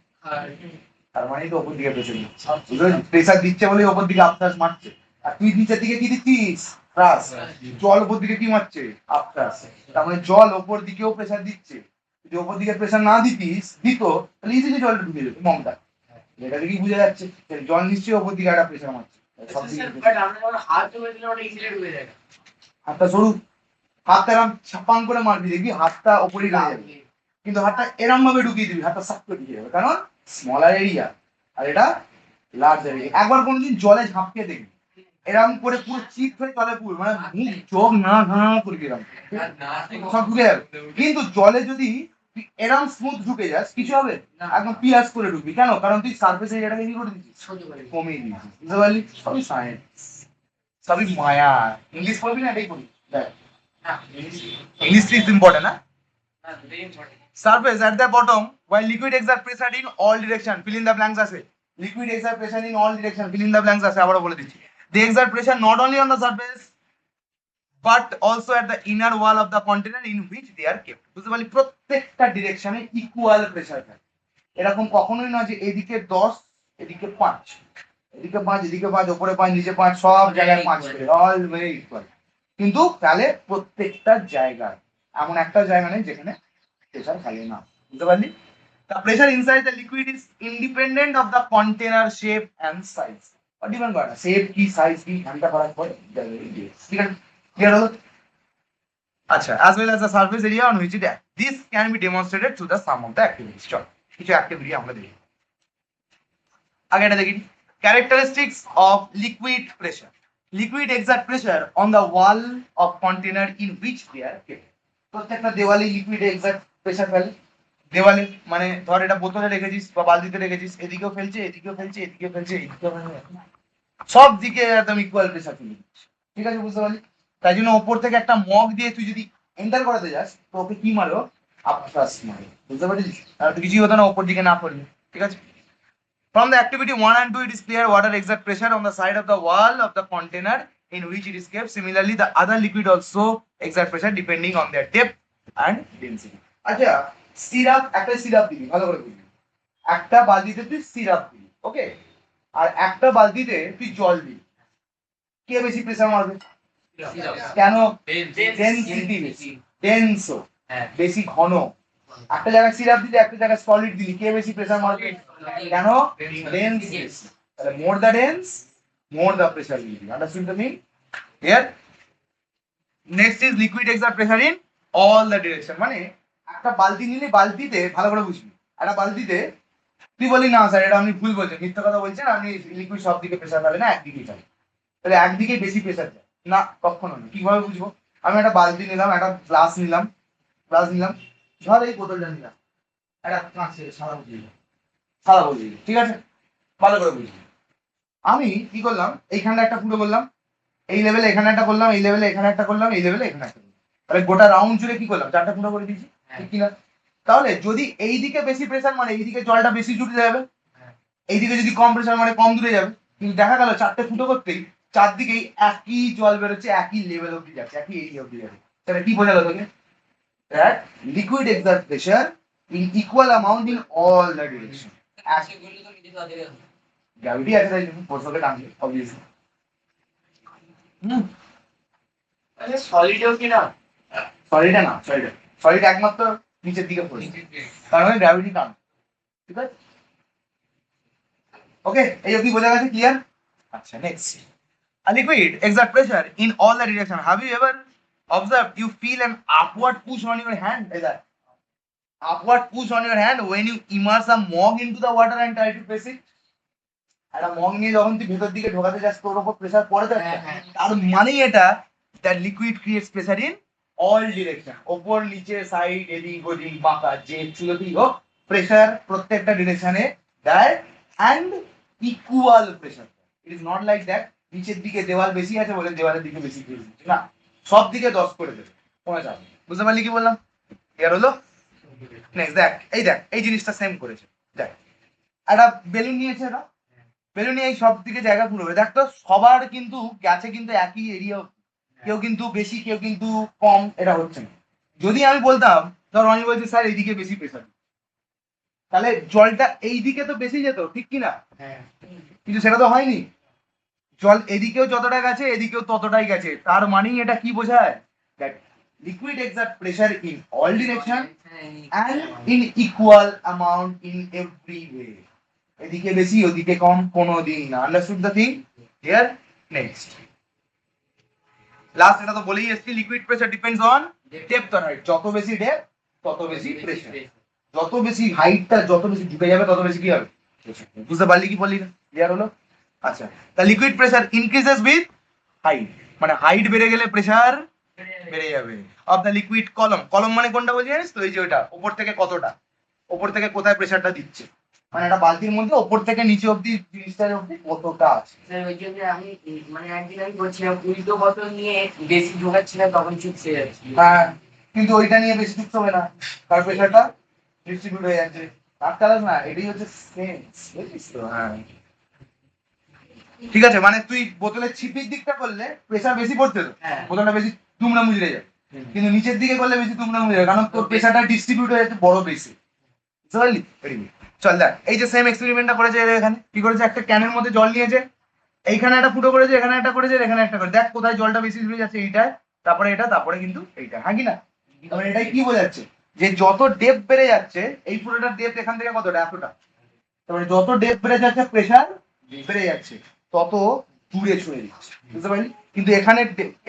তার মানে তো ওপর দিকে প্রেসার দিচ্ছে, প্রেসার দিচ্ছে বলে ওপর দিকে আপটাস মারছে। আর তুই নিচের দিকে কি দিচ্ছিস? ক্রাস। জল ওপর দিকে কি মারছে? আপটাস। তার মানে জল ওপর দিকেও প্রেসার দিচ্ছে। যদি ওপর দিকে প্রেসার না দিত তাহলে ইজিলি জলটা ঢুকে যেত মগটা। এটা দেখি বোঝা যাচ্ছে জল নিশ্চয়ই ওপর দিকে একটা প্রেসার মারছে। হাতটা সরু, হাতটা এরকম ছাপাং করে মারবি, দেখবি হাতটা ওপরেই রয়ে যাবে, কিন্তু হাতটা এরম ভাবে ঢুকিয়ে দিবি, হাতটা সাপ করে ঢুকে যাবে, কারণ স্মলার এরিয়া আর এটা লার্জ এরিয়া। একবার কোনোদিন জলে ঝাঁপকে দেখবি, এরকম করে পুরো চিপ হয়ে জলে পুরো মানে মুখ চোখ না ঘা করে দিলাম, সব ঢুকে যাবে। কিন্তু জলে যদি এরম স্মুথ ঢুকে যাস, কিছু হবে? একদম পিয়াস করে ঢুকবি। কেন? কারণ তুই সার্ফেস এরিয়াটাকে কি করে দিচ্ছিস? কমিয়ে দিচ্ছিস। বুঝতে পারলি? সবই সায়েন্স, সবই মায়া। ইংলিশ পড়বি না? এটাই পড়বি। দেখ, English is important, huh? Surface at the bottom, while liquid exert pressure in all direction. Fill in the blanks আছে। Liquid exert pressure in all direction. Fill in the blanks আছে, আবারও বলে দিচ্ছি। They exert pressure not only on the surface, but also at the inner wall of the container in which they are kept. বুঝতে পারলি? প্রত্যেকটা ডিরেকশনে equal pressure থাকে। এরকম কখনোই নয় যে এদিকে 10, এদিকে 5, এদিকে 5, এদিকে 5, উপরে 5, নিচে 5, সব জায়গায় 5 করে, অল ভেরি ইকুয়াল। কিন্তু তাহলে প্রত্যেকটা জায়গায় এমন একটা জায়গা নেই যেখানে প্রেসার থাকে না। বুঝতে পারলি? The pressure inside the liquid is independent of the container shape and size. What depend করে না শেপ কি, সাইজ কি, ঘন্টা ফারাক পড়ে। ঠিক আছে? ক্লিয়ার হলো? আচ্ছা, as well as the surface area on which it acts. This can be demonstrated through the sum of the activities. চল কিছু অ্যাক্টিভিটি আমরা দেখি। আগে এটা দেখি, characteristics of liquid pressure. Liquid exert pressure on the wall of container in which they are kept. প্রত্যেকটা দেওয়ালে liquid exact pressure ফেলে। দেওয়ালে মানে ধর এটা বোতলে রেখেছিস বা বালতিতে রেখেছিস, এদিকেও ফেলছে, এদিকেও ফেলছে, এদিকেও ফেলছে, এদিকেও ফেলছে, সব দিকে একদম ইকুয়াল প্রেসার চলে যাচ্ছে। ঠিক আছে, বুঝতে পারলি? তাই জন্য ওপর থেকে একটা মগ দিয়ে তুই যদি এন্টার করাতে যাস তো ওকে কি মারো, আপসাস মারো, বুঝতে পারছিস? আর তো কিছুই হতো না ওপর দিকে না পড়লে। ঠিক আছে। From the activity 1 and 2, it is clear water exert pressure on the side of the wall of the container in which it is kept. Similarly, the other liquid also exert pressure depending on their depth and density. আচ্ছা, syrup, একটা syrup দিবি, ভালো করে বুঝবি। একটা বালতিতে তুই syrup দিবি, ওকে, আর একটা বালতিতে তুই জল দিবি। কে বেশি প্রেসার মারবে? কেন? ডেনসিটি বেশি, ডেন্সও, বেশি ঘন। একটা জায়গায় সিরাপ দিলে একটা জায়গায় সলিড দিলি, কে বেশি প্রেসার মারবে? কেন? ডেন্স বেশি। তাহলে more the dense, more the pressure will be. Understood the mean? Here next is liquid exert pressure in all the direction. মানে একটা বালতি নিলে, বালতিতে ভালো করে বুঝবি, একটা বালতিতে তুই বলি না স্যার এটা আপনি ভুল বলছেন, মিথ্যা কথা বলছেন, আপনি লিকুইড সব দিকে প্রেসার পাবে না, একদিকেই যাবে। তাহলে একদিকে বেশি প্রেসার যায় না, কখনো না। কিভাবে বুঝবো? আমি একটা বালতি নিলাম, একটা গ্লাস নিলাম, ধর এই বোতলটা নিলাম, একটা কাঁচের সাদা বোতল নিলাম, সাদা বোতল নিলাম, ঠিক আছে, ভালো করে বুঝবি। আমি কি করলাম, এইখানটা একটা ফুটো করলাম, এই লেভেলে এখানে একটা করলাম, এই লেভেলে এখানে একটা করলাম, এই লেভেলে এখানে একটা করলাম, তাহলে গোটা রাউন্ড জুড়ে কি করলাম, চারটা ফুটো করে দিয়েছি, ঠিক কিনা? তাহলে যদি এই দিকে বেশি প্রেসার মানে এইদিকে জলটা বেশি জুড়ে যাবে, এইদিকে যদি কম প্রেসার মানে কম দূরে যাবে। কিন্তু দেখা গেল চারটে ফুটো করতেই চারদিকেই একই জল বেরোচ্ছে, একই লেভেল অব্দি যাচ্ছে, একই এরিয়া অব্দি যাচ্ছে। তাহলে কি বোঝা গেল তোকে? That liquid exert pressure in equal amount in all the direction. Gravity আছে তাই জন্য ফোর্সকে টানছে অবভিয়াসলি। আচ্ছা সলিডও কি না? সলিডে না, সলিড একমাত্র নিচের দিকে পড়ছে, কারণ গ্র্যাভিটি টান। ঠিক আছে, ওকে, এই অবধি বোঝা গেছে? ক্লিয়ার? আচ্ছা, next, a liquid exert pressure in all the direction. Have you ever observed you feel an upward push on your hand? Is that upward push on your hand when you immerse a mug into the water and try to press it? একটা mug নিয়ে যখন তুই ভেতর দিকে ঢোকাতে যাস তোর উপর প্রেসার পড়ে যাচ্ছে, তার মানেই এটা that liquid creates pressure in all direction, ওপর নিচে সাইড এদিক ওদিক বাঁকা যে চুলোতেই হোক প্রেসার প্রত্যেকটা ডিরেকশনে দেয় and equal pressure. It is not like that নিচের দিকে দেওয়াল বেশি আছে বলে দেওয়ালের দিকে বেশি প্রেসার দিচ্ছে না, সব দিকে 10 করে দেবে, কোনো চাপ নেই। বুঝতে পারলি কি বললাম? ক্লিয়ার হলো? নেক্সট দেখ, এই জিনিসটা সেম করেছে। দেখ, একটা বেলুন নিয়েছে, এটা বেলুন নিয়ে এই সব দিকে জায়গা পুরোবে। দেখ তো সবার কিন্তু গেছে কিন্তু একই এরিয়া, কেউ কিন্তু বেশি কেউ কিন্তু কম, এটা হচ্ছে না। যদি আমি বলতাম, ধর অনি বলছে স্যার এইদিকে বেশি প্রেসার, তাহলে জলটা এই দিকে তো বেশি যেত, ঠিক কিনা? কিন্তু সেটা তো হয়নি, জল এদিকেও যতটা গেছে এদিকেও ততটাই গেছে। তার মানেই এটা কি বোঝায়? That liquid exert pressure in all direction and in equal amount in every way. এদিকে বেশি ওদিকে কম কোনো দিন না। Understood the thing? Here next last, এটা তো বলেই এসেছি, liquid pressure depends on depth or height. যত বেশি ডেপথ তত বেশি প্রেসার, যত বেশি হাইটটা যত বেশি ঢুকে যাবে তত বেশি কি হবে? বুঝতে পারলি কি বললি না? ক্লিয়ার হলো? আচ্ছা, the liquid pressure increases with height, মানে হাইট বেড়ে গেলে প্রেসার বেড়ে যাবে। অফ দ্য লিকুইড কলম, কলম মানে কোনটা বলছি জানিস তো? এই যে ওটা উপর থেকে কতটা, উপর থেকে কোথায় প্রেসারটা দিচ্ছে, মানে একটা বালতির মধ্যে ওপর থেকে নিচে অব্দি জিনিসটার অব্দি কতটা আছে। ওই জন্য আমি মানে একদিন আমি বলছিলাম উল্টো বোতল নিয়ে বেশি ঢোকাচ্ছিলাম তখন চুপসে যাচ্ছি। হ্যাঁ, কিন্তু ওইটা নিয়ে বেশি যুক্ত হবে না, কার প্রেসারটা ডিস্ট্রিবিউট হয়ে যাচ্ছে। ডাক্তার না, এটাই হচ্ছে সেন্স, বুঝছিস তো? হ্যাঁ, ঠিক আছে, মানে তুই বোতলের ছিপির দিকটা করলে প্রেসার বেশি পড়ছে তো, বোতলটা বেশি দুমড়ে মুচড়ে যায়, কিন্তু নিচের দিকে করলে বেশি দুমড়ে মুচড়ে যায়, কারণ তোর প্রেসারটা ডিস্ট্রিবিউট হয়ে যাচ্ছে বড় বেশি। বুঝতে পারলি? চল দেখ, এই যে সেম এক্সপেরিমেন্টটা করেছে এখানে, কি করেছে, একটা ক্যানের মধ্যে জল নিয়েছে, এইখানে একটা ফুটো করেছে, এখানে একটা করেছে, এখানে একটা করে, দেখ কোথায় জলটা বেশি জুড়ে যাচ্ছে, এইটায়, তারপরে এটা, তারপরে কিন্তু এইটা, হ্যাঁ কি না? তারপরে এটাই কি বোঝাচ্ছে, যে যত ডেপথ বেড়ে যাচ্ছে, এই ফুটোটার ডেপথ এখান থেকে কতটা, এতটা, তারপরে যত ডেপথ বেড়ে যাচ্ছে প্রেসার বেড়ে যাচ্ছে, তত দূরে ছড়ে দিচ্ছে। বুঝতে পারলি? কিন্তু এখানে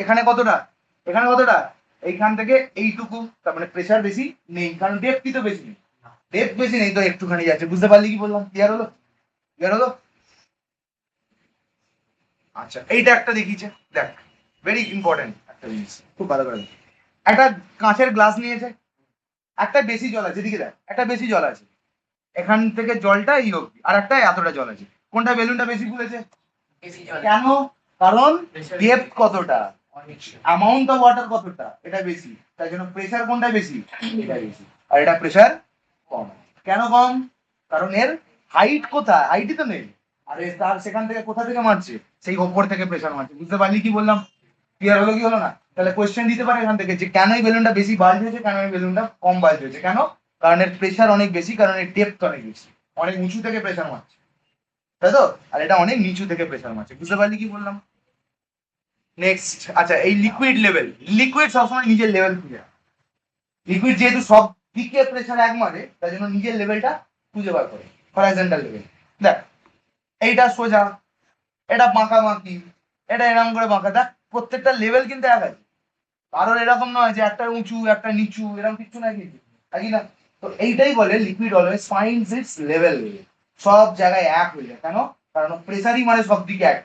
এখানে কতটা, এখানে কতটা, এইখান থেকে এইটুকু, তার মানে প্রেসার বেশি নেই, কারণ ডেপথই তো বেশি নেই, ডেপথ বেশি নেই তো একটুখানি যাচ্ছে। বুঝতে পারলি কি বললাম? ক্লিয়ার হলো? ক্লিয়ার হলো? আচ্ছা, এইটা একটা দেখিয়েছে, দেখ, ভেরি ইম্পর্টেন্ট একটা জিনিস, খুব ভালো করে। একটা কাঁচের গ্লাস নিয়েছে, একটা বেশি জল আছে, দিকে দেখ, একটা বেশি জল আছে, এখান থেকে জলটা এই অব্দি, আর একটা এতটা জল আছে, কোনটা বেলুনটা বেশি ফুলেছে? বেশি জল কেন? কারণ pressure ডেপথ কতটা, অনেক অ্যামাউন্ট অফ ওয়াটার কতটা, এটা বেশি, তাই জন্য প্রেসার কোনটা বেশি, এটা বেশি, আর এটা প্রেসার কম। কেন কম? কারণ এর হাইট কোথায়, হাইটই তো নেই, আর তার সেখান থেকে কোথা থেকে মারছে, সেই ওপর থেকে প্রেসার মারছে। বুঝতে পারলি কি বললাম? ক্লিয়ার হলো কি হলো না? তাহলে কোয়েশ্চেন দিতে পারে এখান থেকে যে কেন এই বেলুনটা বেশি বাল্জ হয়েছে, কেন এই বেলুনটা কম বাল্জ হয়েছে। কেন? কারণ এর প্রেসার অনেক বেশি, কারণ এর ডেপথ অনেক বেশি, অনেক উঁচু থেকে প্রেসার মারছে, তাই তো? আর এটা অনেক নিচু থেকে প্রেসার মারছে। বুঝতে পারলি কি বললাম? নেক্সট, আচ্ছা, এই লিকুইড লেভেল, লিকুইড সবসময় নিজের লেভেল খুঁজে, লিকুইড যেহেতু সব দিকে প্রেসার এক মারে, তাই জন্য নিজের লেভেলটা খুঁজে বার করে। হরাইজন্টাল লেভেল, দেখ এইটা সোজা, এটা বাঁকাবাঁকি, এটা এরকম করে বাঁকা, দেখ প্রত্যেকটা লেভেল কিন্তু এক আছে, কারণ এরকম নয় যে একটা উঁচু একটা নিচু, এরকম কিছু না, কিন্তু নাকি না? তো এইটাই বলে liquid always finds it's level, সব জায়গায় এক হয়ে যায়। কেন? কারণ প্রেসারই মানে সব দিকে এক।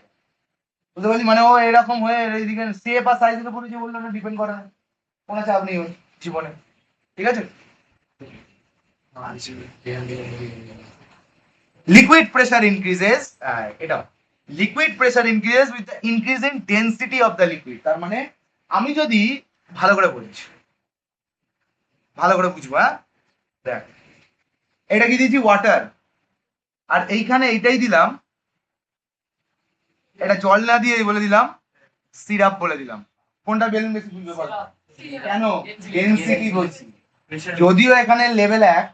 বুঝতে পারলি? মানে ও এরকম হয়ে এইদিকে শেপ আর সাইজের উপরে যে বললাম না, ডিপেন্ড করে না, কোনো চাপ নেই ওর জীবনে। ঠিক আছে? লিকুইড প্রেসার ইনক্রিজেস, এটা liquid pressure increases with the increase in density of the liquid. তার মানে আমি যদি ভালো করে বলছি, ভালো করে বুঝবো, হ্যাঁ দেখ, এটা কি দিয়েছি ওয়াটার, আর এইখানে এইটাই দিলাম, এটা জল না দিয়ে বলে দিলাম সিরাপ বলে দিলাম। কোনটা বেলুন বেশি বুঝতে পারবো? কেন? ডেনসিটি বলছি। যদিও এখানে লেভেল এক,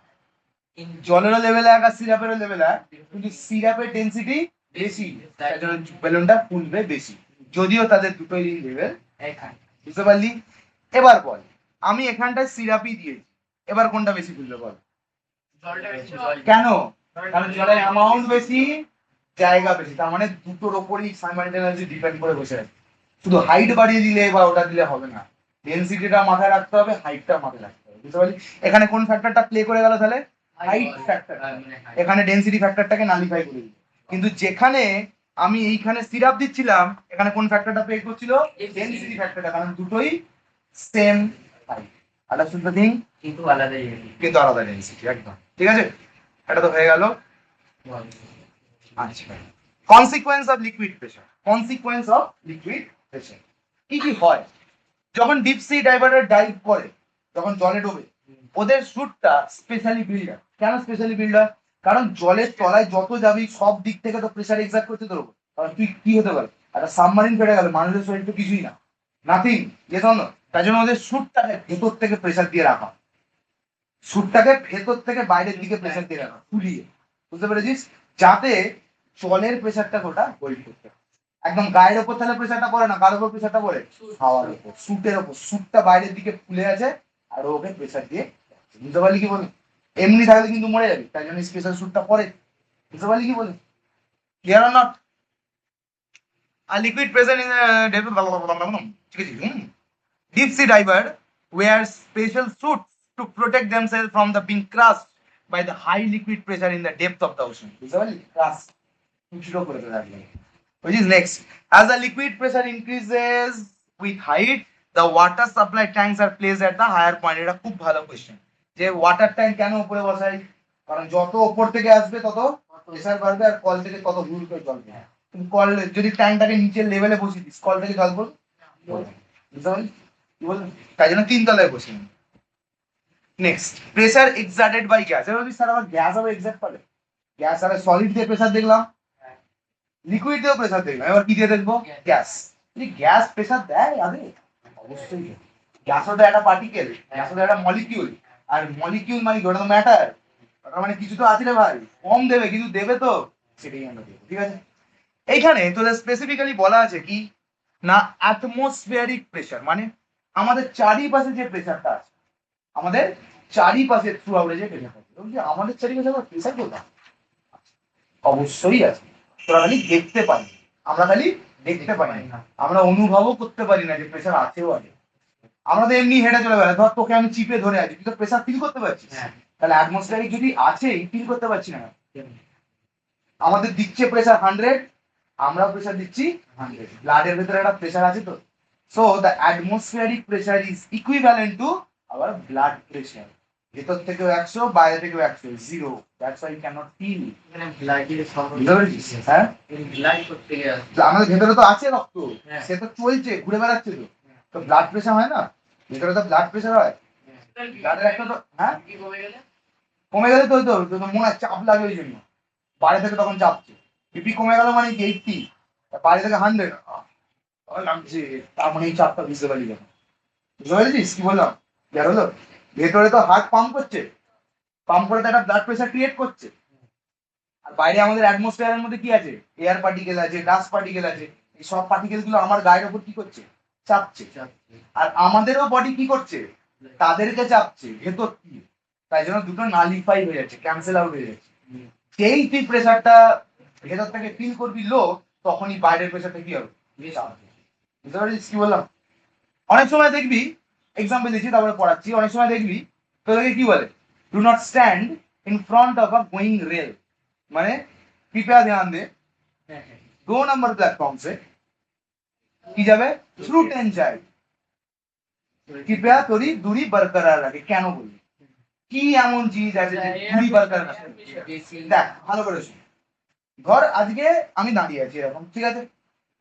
জলেরও লেভেল এক আর সিরাপেরও লেভেল এক, কিন্তু সিরাপের ডেনসিটি বেশি, তাই জন্য বেলুনটা ফুলবে বেশি, যদিও তাদের দুটোই লেভেল এক। বুঝতে পারলি? এবার বল, আমি এখানটায় সিরাপই দিয়েছি, এবার কোনটা বেশি ফুলবে বল? কেন? কারণ জলের অ্যামাউন্ট বেশি, জায়গা বেশি, তার মানে দুটোর ওপরই সাইমালটেনিয়াসলি ডিপেন্ড করে বসে আছে। শুধু হাইট বাড়িয়ে দিলে বা ওটা দিলে হবে না, ডেনসিটিটা মাথায় রাখতে হবে, হাইটটা মাথায় রাখতে হবে। বুঝতে পারলি? এখানে কোন ফ্যাক্টরটা প্লে করে গেল তাহলে? Height factor. এখানে ডেনসিটি ফ্যাক্টরটাকে নালিফাই করে দিল। কিন্তু যেখানে আমি এইখানে সিরাপ দিচ্ছিলাম, এখানে কোন ফ্যাক্টরটা প্লে করছিল? ডেনসিটি ফ্যাক্টরটা, কারণ দুটোই same height. Understood the thing? কিন্তু আলাদা কিন্তু আলাদা ডেনসিটি, একদম ঠিক আছে। এটা তো হয়ে গেল। আচ্ছা, consequence of liquid pressure, consequence of liquid pressure কি কি হয় যখন ডিপ সি ডাইভার্টার ডাইভ করে, যখন জলে ডোবে, ওদের স্যুটটা স্পেশালি বিল্ড হয়। কেন স্পেশালি বিল্ড হয়? কারণ জলের তলায় যত যাবি সব দিক থেকে তো প্রেসার এক্সার্ট করতে তোর উপর। কারণ তুই কি হতে পারে, একটা সাবমারিন ফেটে গেল, মানুষের শরীর তো কিছুই না, নাথিং, ইয়েস অর নো? তাই জন্য ওদের স্যুটটাকে ভেতর থেকে প্রেসার দিয়ে রাখা, স্যুটটাকে ভেতর থেকে বাইরের দিকে প্রেসার দিয়ে রাখা ফুলিয়ে। বুঝতে পেরেছিস? যাতে জলের প্রেসারটা ওটা হোল্ড করতে পারে। একদম গায়ের ওপর তাহলে প্রেসারটা পড়ে না, কার উপর প্রেসারটা পড়ে? হাওয়ার উপর, স্যুটের ওপর, স্যুটটা বাইরের দিকে ফুলে আছে আর ওকে প্রেসার দিয়ে যাচ্ছে। বুঝতে পারলি কি বলে? এমনি থাকলে কিন্তু মরে যাবে, তাই জন্য স্পেশাল স্যুটটা পরে। বুঝতে পারলি কি বলে? Clear or not? আর লিকুইড প্রেসার ইন ঠিক আছে। Deep sea diver wear special suits to protect themselves from the being crushed by the high liquid pressure in the depth of the ocean. বুঝতে পারলি? Crush, উঁচুটা করে রাখবে। Which is next. As the liquid pressure increases with height, the water supply tanks are placed at the higher point. এটা খুব ভালো question, যে water tank কেন উপরে বসাই? কারণ যত উপর থেকে আসবে তত প্রেসার বাড়বে, আর কল থেকে তত হুল করে জল পড়বে। তুমি কল যদি ট্যাঙ্কটাকে নিচের লেভেলে বসিয়ে দিস, কল থেকে জল পড়বে? বুঝতে পারলি কি বললাম? তাই জন্য তিনতলায় বসে। Next, pressure exerted by gas. এবার বলবি স্যার আবার গ্যাস আবার এক্সার্ট করে? গ্যাস আর সলিড দিয়ে প্রেসার দেখলাম, লিকুইড দিয়েও প্রেসার দেখলাম, এবার কি দিয়ে দেখবো? গ্যাস। গ্যাস প্রেসার দেয় আগে? অবশ্যই। গ্যাস হলো একটা পার্টিকেল, গ্যাস হলো একটা মলিকিউল, আর মলিকিউল মানে ওটা তো ম্যাটার, ওটা মানে কিছু তো আছে রে ভাই, কম দেবে কিন্তু দেবে তো, সেটাই আমরা দেবো। ঠিক আছে? এইখানে তোদের স্পেসিফিক্যালি বলা আছে কি না, অ্যাটমসফিয়ারিক প্রেসার, মানে আমাদের চারিপাশে যে প্রেসারটা আছে, আমাদের চারিপাশে থ্রু আউটে যে প্রেসারটা আছে, আমাদের চারিপাশে আবার প্রেসার কোথায়? অবশ্যই আছে, তোরা খালি দেখতে পারি, আমরা খালি দেখতে পারি না, আমরা অনুভবও করতে পারি না যে প্রেসার আছেও আছে। আমরা তো এমনি হেঁটে চলে গেলে, ধর তোকে আমি চিপে ধরে আছি, তুই তো প্রেসার ফিল করতে পারছিস, তাহলে অ্যাটমসফিয়ারিক যদি আছেই ফিল করতে পারছি না। আমাদের দিচ্ছে প্রেসার 100, আমরাও প্রেসার দিচ্ছি 100, ব্লাডের ভেতরে একটা প্রেসার আছে তো। So the atmospheric pressure is equivalent to our blood pressure. ভেতর থেকেও 100, বাইরে থেকেও 100, zero. That's why can't feel. এখানে ব্লাডের বুঝতে পেরেছিস? হ্যাঁ, ব্লাড করতে গেলে তো আমাদের ভেতরে তো আছে রক্ত, হ্যাঁ। সে তো চলছে, ঘুরে বেড়াচ্ছে তো। তো ব্লাড প্রেশার হয় না, ভেতরে তো ব্লাড প্রেশার হয়। ব্লাডের একটা তো, হ্যাঁ, কি কমে গেলে কমে গেলে তো ওই তো মনে হয় চাপ লাগে, ওই জন্য বাইরে থেকে তখন চাপছে। বিপি কমে গেল মানে কি 80, বাইরে থেকে 100 লাগছে, তার মানে এই চাপটা বুঝতে পারলি যখন। বুঝতে পেরেছিস কি বললাম? যার হলো ভেতরে তো হার্ট পাম্প করছে, পাম্প করে তো একটা ব্লাড প্রেশার ক্রিয়েট করছে। আর বাইরে আমাদের অ্যাটমসফিয়ারের মধ্যে কি আছে? এয়ার পার্টিকেল আছে, ডাস্ট পার্টিকেল আছে। এই সব পার্টিকেল গুলো আমার গায়ের উপর কি করছে? চাপছে। আর আমাদেরও বডি কি করছে? তাদেরকে চাপছে ভেতর দিয়ে। তাই জন্য দুটো নালিফাই হয়ে যাচ্ছে, ক্যান্সেল আউট হয়ে যাচ্ছে। যেই তুই প্রেশারটা ভেতর থেকে ফিল করবি লো, তখনই বাইরের প্রেশারটা কি হবে? চাপবে। বুঝতে পারছিস কি বললাম? অনেক সময় দেখবি, এক্সাম্পল দিচ্ছি তারপরে পড়াচ্ছি, অনেক সময় দেখবি তোদেরকে কি বলে, do not stand in front of a going rail. মানে कृपया ध्यान दे, 2 नंबर प्लेटफॉर्म से की যাবে थ्रू ट्रेन जाए, कृपया थोड़ी दूरी बरकरार रखे। কেন বলি? কি এমন জিনিস আছে যে दूरी बरकरार রাখতে? দেখ ভালো করে শোন। ধর আজকে আমি দাঁড়িয়ে আছি এরকম, ঠিক আছে,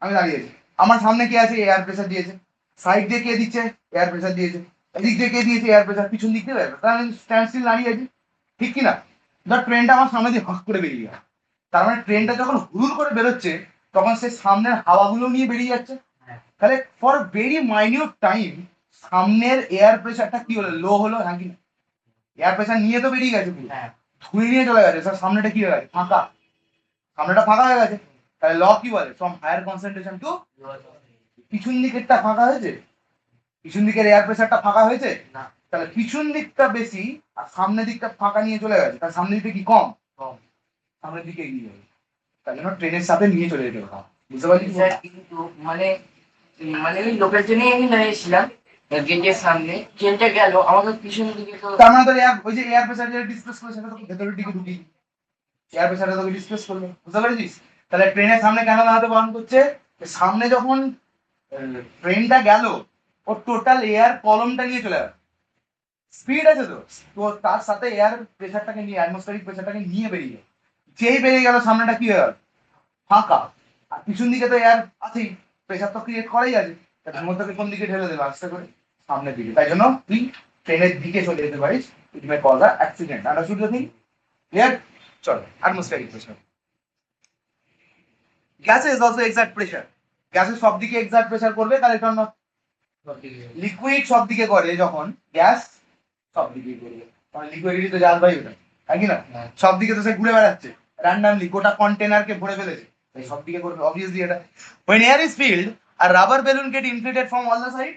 আমি দাঁড়িয়ে আছি, আমার সামনে কে আছে? এয়ার প্রেসার দিয়েছে। সাইড দিয়ে কে দিচ্ছে? এয়ার প্রেসার দিয়েছে। এদিক দিয়ে কে দিয়েছে? Air pressure. পিছন দিক দিয়ে তাহলে আমি স্ট্যান্ড স্টিল দাঁড়িয়ে আছি, ঠিক কি না? ধর ট্রেনটা আমার সামনে দিয়ে হক করে বেরিয়ে গেল, তার মানে ট্রেনটা যখন হুড় করে বেরোচ্ছে, তখন সে সামনের হাওয়াগুলো নিয়ে বেরিয়ে যাচ্ছে। তাহলে ফর ভেরি মাইনিউট টাইম সামনের এয়ার প্রেসারটা কি হলো? লো হলো, হ্যাঁ কি না? এয়ার প্রেসার নিয়ে তো বেরিয়ে গেছে পুরো, ধুয়ে নিয়ে চলে গেছে, স্যার সামনেটা কি হয়ে গেছে? ফাঁকা। সামনেটা ফাঁকা হয়ে গেছে। তাহলে ল কি বলে? ফ্রম হায়ার কনসেন্ট্রেশন টু, পিছন দিকেরটা ফাঁকা হয়েছে, পিছন দিকের এয়ার প্রেসারটা ফাঁকা হয়েছে না, তাহলে পিছন দিকটা বেশি আর সামনের দিকটা ফাঁকা নিয়ে চলে গেছে, তার সামনের দিকটা কি কম? সামনের দিকে এগিয়ে যাবে। তাই জন্য ট্রেনের সাথে নিয়ে চলে যেতে হবে। বুঝতে পারছিস? স্যার কিন্তু মানে মানে আমি লোকের জন্যই আমি দাঁড়িয়েছিলাম গেটের সামনে, ট্রেনটা গেল আমাকে পিছন দিকে তো তার মানে তো ওই যে এয়ার প্রেসার যেটা ডিসপ্লেস করে সেটা তো ভেতরের দিকে ঢুকি, এয়ার প্রেসারটা তোকে ডিসপ্লেস করলো। বুঝতে পারছিস? তাহলে ট্রেনের সামনে কেন দাঁড়াতে বারণ করছে? সামনে যখন ট্রেনটা গেল, ও টোটাল এয়ার কলমটা নিয়ে চলে গেল, স্পিড আছে তো, তো তার সাথে এয়ার প্রেসারটাকে নিয়ে, অ্যাটমসফেরিক প্রেসারটাকে নিয়ে বেরিয়ে গেল। যেই বেরিয়ে গেল সামনেটা কি হয়ে গেল? ফাঁকা। আর পিছন দিকে তো এয়ার আছেই, প্রেসার তো ক্রিয়েট করাই আছে, তার মধ্যে কোন দিকে ঠেলে দেবে? আস্তে করে সামনের দিকে। তাই জন্য তুই ট্রেনের দিকে চলে যেতে পারিস, it may cause a accident. Understood the thing? Clear? চল, অ্যাটমসফেরিক প্রেসার। গ্যাসে ইজ অলসো এক্সাক্ট প্রেসার। গ্যাসে সব দিকে এক্সাক্ট প্রেসার করবে, কারেক্ট অর নট? লিকুইড সব দিকে করে যখন, গ্যাস সব দিকে করবে। কারণ লিকুইডই তো জাল বায়ু, ওটা তাই কি না? সব দিকে তো সে ঘুরে বেড়াচ্ছে র্যান্ডামলি, গোটা কন্টেনারকে ভরে ফেলেছে, তাই সব দিকে করবে অবভিয়াসলি এটা। when air is filled a rubber balloon get inflated from all the side।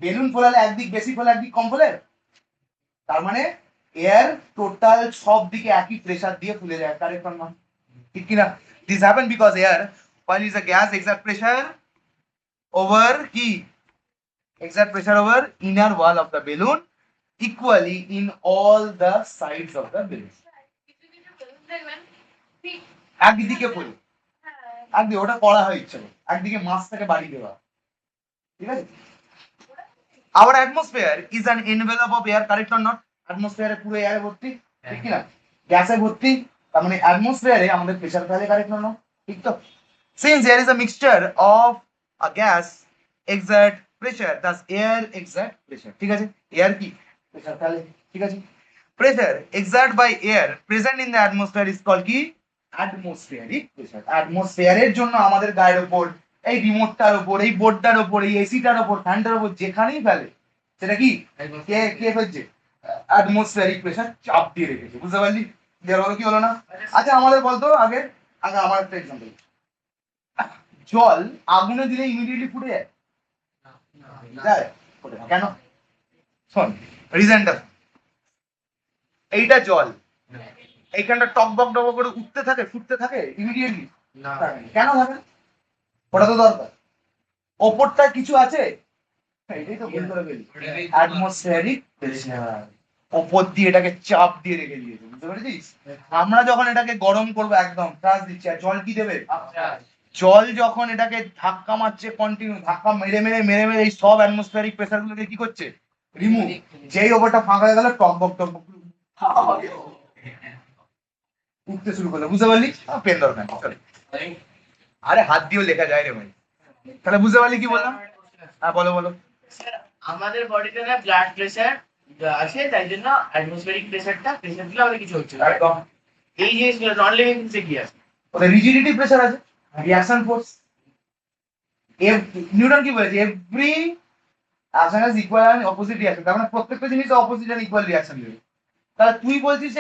Balloon ফোলালে একদিক বেশি ফোলে একদিক কম ফোলে, তার মানে এয়ার টোটাল সব দিকে একই প্রেসার দিয়ে ফুলে যায়, কারেক্ট অর নট? ঠিক কি না? This happen because air while is a gas exact pressure over কি, exact pressure over inner wall of the balloon equally in all the sides of the balloon। একদিকে ফুলে, একদিকে ওটা করা হয় ইচ্ছে করে, একদিকে মাছটাকে বাড়ি দেওয়া, ঠিক আছে? our atmosphere is an envelope of air, correct or not? atmosphere পুরো এয়ারে ভর্তি, ঠিক কি না? গ্যাসে ভর্তি, তার মানে atmosphere আমাদের প্রেসার তাহলে কারেক্ট না? ঠিক তো? since there is a mixture of a gas exert pressure, thus air exert pressure, ঠিক আছে? এয়ার কি প্রেসার তাহলে, ঠিক আছে? pressure exert by air present in the atmosphere is called কি? atmospheric pressure। atmosphere জন্য আমাদের গায়ের উপর, এই রিমোটটার উপর, এই বোর্ডটার উপর, এই এসিটার উপর, ফ্যানটার উপর যেখানেই ফেলে, সেটা কি কে কে ফেলছে? অ্যাটমসফিয়ারিক প্রেসার চাপ দিয়ে রেখেছে। বুঝতে পারলি? দেওয়ার হলো কি হলো না? আচ্ছা আমাদের বলতো আগে, আগে আমার একটা এক্সাম্পল, জল আগুনে দিলে ইমিডিয়েটলি ফুটে যায়? যায়? ফুটে না। কেন? শোন রিজনটা। এইটা জল, এইখানটা টক বক ডক করে উঠতে থাকে, ফুটতে থাকে ইমিডিয়েটলি? কেন থাকে? ওটা তো দরকার। ওপরটা কিছু আছে, এটাই তো ভুল করে ফেলি। অ্যাটমসফিয়ারিক প্রেসার ওপর দিয়ে এটাকে চাপ দিয়ে রেখে দিয়েছে। বুঝতে পেরেছিস? আমরা যখন এটাকে গরম করবো একদম চার্জ দিচ্ছি, আর জল কি দেবে? জল যখন এটাকে ধাক্কা মারছে, কন্টিনিউ ধাক্কা মেরে মেরে মেরে মেরে এই সব অ্যাটমসফিয়ারিক প্রেসার গুলোকে কি করছে? রিমুভ। যেই ওপরটা ফাঁকা হয়ে গেল টকবক টকবক উঠতে শুরু করলো, বুঝতে পারলি? পেন দরকার নেই, চল। আরে হাত দিয়েও লেখা যায় রে ভাই। তাহলে বুঝতে পারলি কি বললাম? হ্যাঁ বলো বলো। স্যার আমাদের বডিতে না ব্লাড প্রেসার আছে, তাই জন্য অ্যাটমসফিয়ারিক প্রেসার দিলে আমাদের কিছু হচ্ছে না। একদম। এই জিনিসগুলো নন লিভিং থিংসে কি আছে? ওদের রিজিডিটি প্রেসার আছে, রিঅ্যাকশন ফোর্স। নিউটন কি বলেছে? Every action has equal and opposite reaction. তার মানে প্রত্যেকটা জিনিস অপোজিট এন্ড ইকুয়াল রিঅ্যাকশন দেবে। তাহলে তুই বলছিস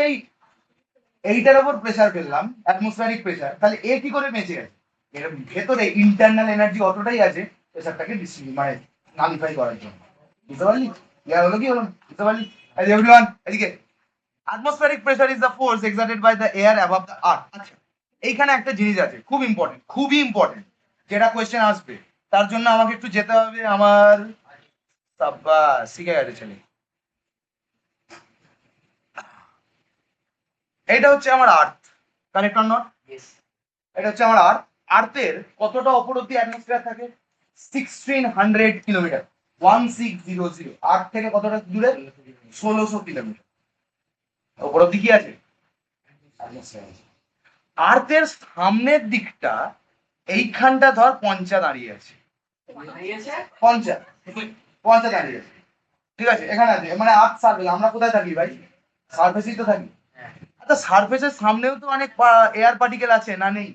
এইটার উপর প্রেসার ফেললাম, অ্যাটমসফিয়ারিক প্রেসার, তাহলে এ কি করে বেঁচে গেছে? এর ভেতরে ইন্টারনাল এনার্জি অতটাই আছে প্রেসারটাকে মানে নালিফাই করার জন্য। বুঝতে পারলি? ইয়ার হলো কি হলো, বুঝতে পারলি? এভরিওয়ান এদিকে, atmospheric pressure is the force exerted by the air above the earth. আচ্ছা, এইখানে একটা জিনিস আছে খুব ইম্পর্টেন্ট, খুবই ইম্পর্টেন্ট, যেটা কোয়েশ্চেন আসবে। তার জন্য আমাকে একটু যেতে হবে আমার সাব্বাস, শিখে গেছে ছেলে। এটা হচ্ছে আমার আর্থ, কারেক্ট অর নট? Yes. এটা হচ্ছে আমার আর্থ। আর্থের কতটা অপর অব্দি অ্যাটমসফিয়ার থাকে? 1600 কিলোমিটার, 1600। আর্থ থেকে কতটা দূরে? 1600 কিলোমিটার। ওপর অব্দি কি আছে? আর্থের সামনের দিকটা এইখানটা ধর পঞ্চা দাঁড়িয়ে আছে, পঞ্চা পঞ্চা দাঁড়িয়ে আছে, ঠিক আছে? এখানে আছে, মানে আর্থ সার্ফেস। আমরা কোথায় থাকি ভাই? সার্ফেসেই তো থাকি। আচ্ছা, সার্ফেসের সামনেও তো অনেক এয়ার পার্টিকেল আছে, না নেই?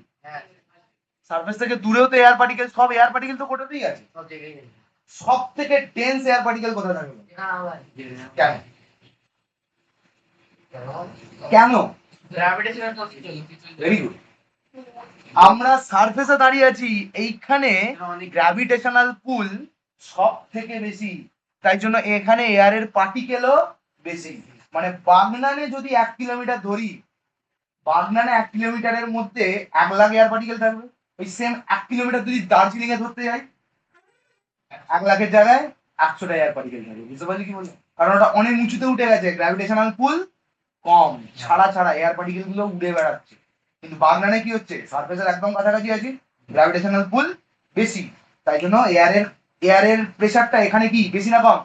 সার্ফেস থেকে দূরেও তো এয়ার পার্টিকেল, সব এয়ার পার্টিকেল তো কোথাতেই আছে। সব থেকে ডেন্স এয়ার পার্টিকেল কোথায় থাকবে? কেন? কেন? Very good. আমরা সারফেসে দাঁড়িয়ে আছি, এইখানে গ্র্যাভিটেশনাল পুল সব থেকে বেশি, তাই জন্য এখানে এয়ারের পার্টিকেলও বেশি। মানে বাগনানে যদি 1 কিলোমিটার ধরি, বাগনানে 1 কিলোমিটারের মধ্যে 1 লাখ এয়ার পার্টিকেল থাকবে। ওই সেম 1 কিলোমিটার যদি দার্জিলিং এ ধরতে যাই, 1 লাখের জায়গায় 100টা এয়ার পার্টিকেল থাকবে। বুঝতে পারলি কি বলবো? কারণ ওটা অনেক উঁচুতে উঠে গেছে, গ্র্যাভিটেশনাল পুল কম, ছাড়া ছাড়া এয়ার পার্টিকেল গুলো উড়ে বেড়াচ্ছে। কিন্তু বাগনানে কি হচ্ছে? সারফেসের একদম কাছাকাছি আছি, গ্র্যাভিটেশনাল পুল বেশি, তাই জন্য এয়ারের প্রেসারটা এখানে কি বেশি না কম?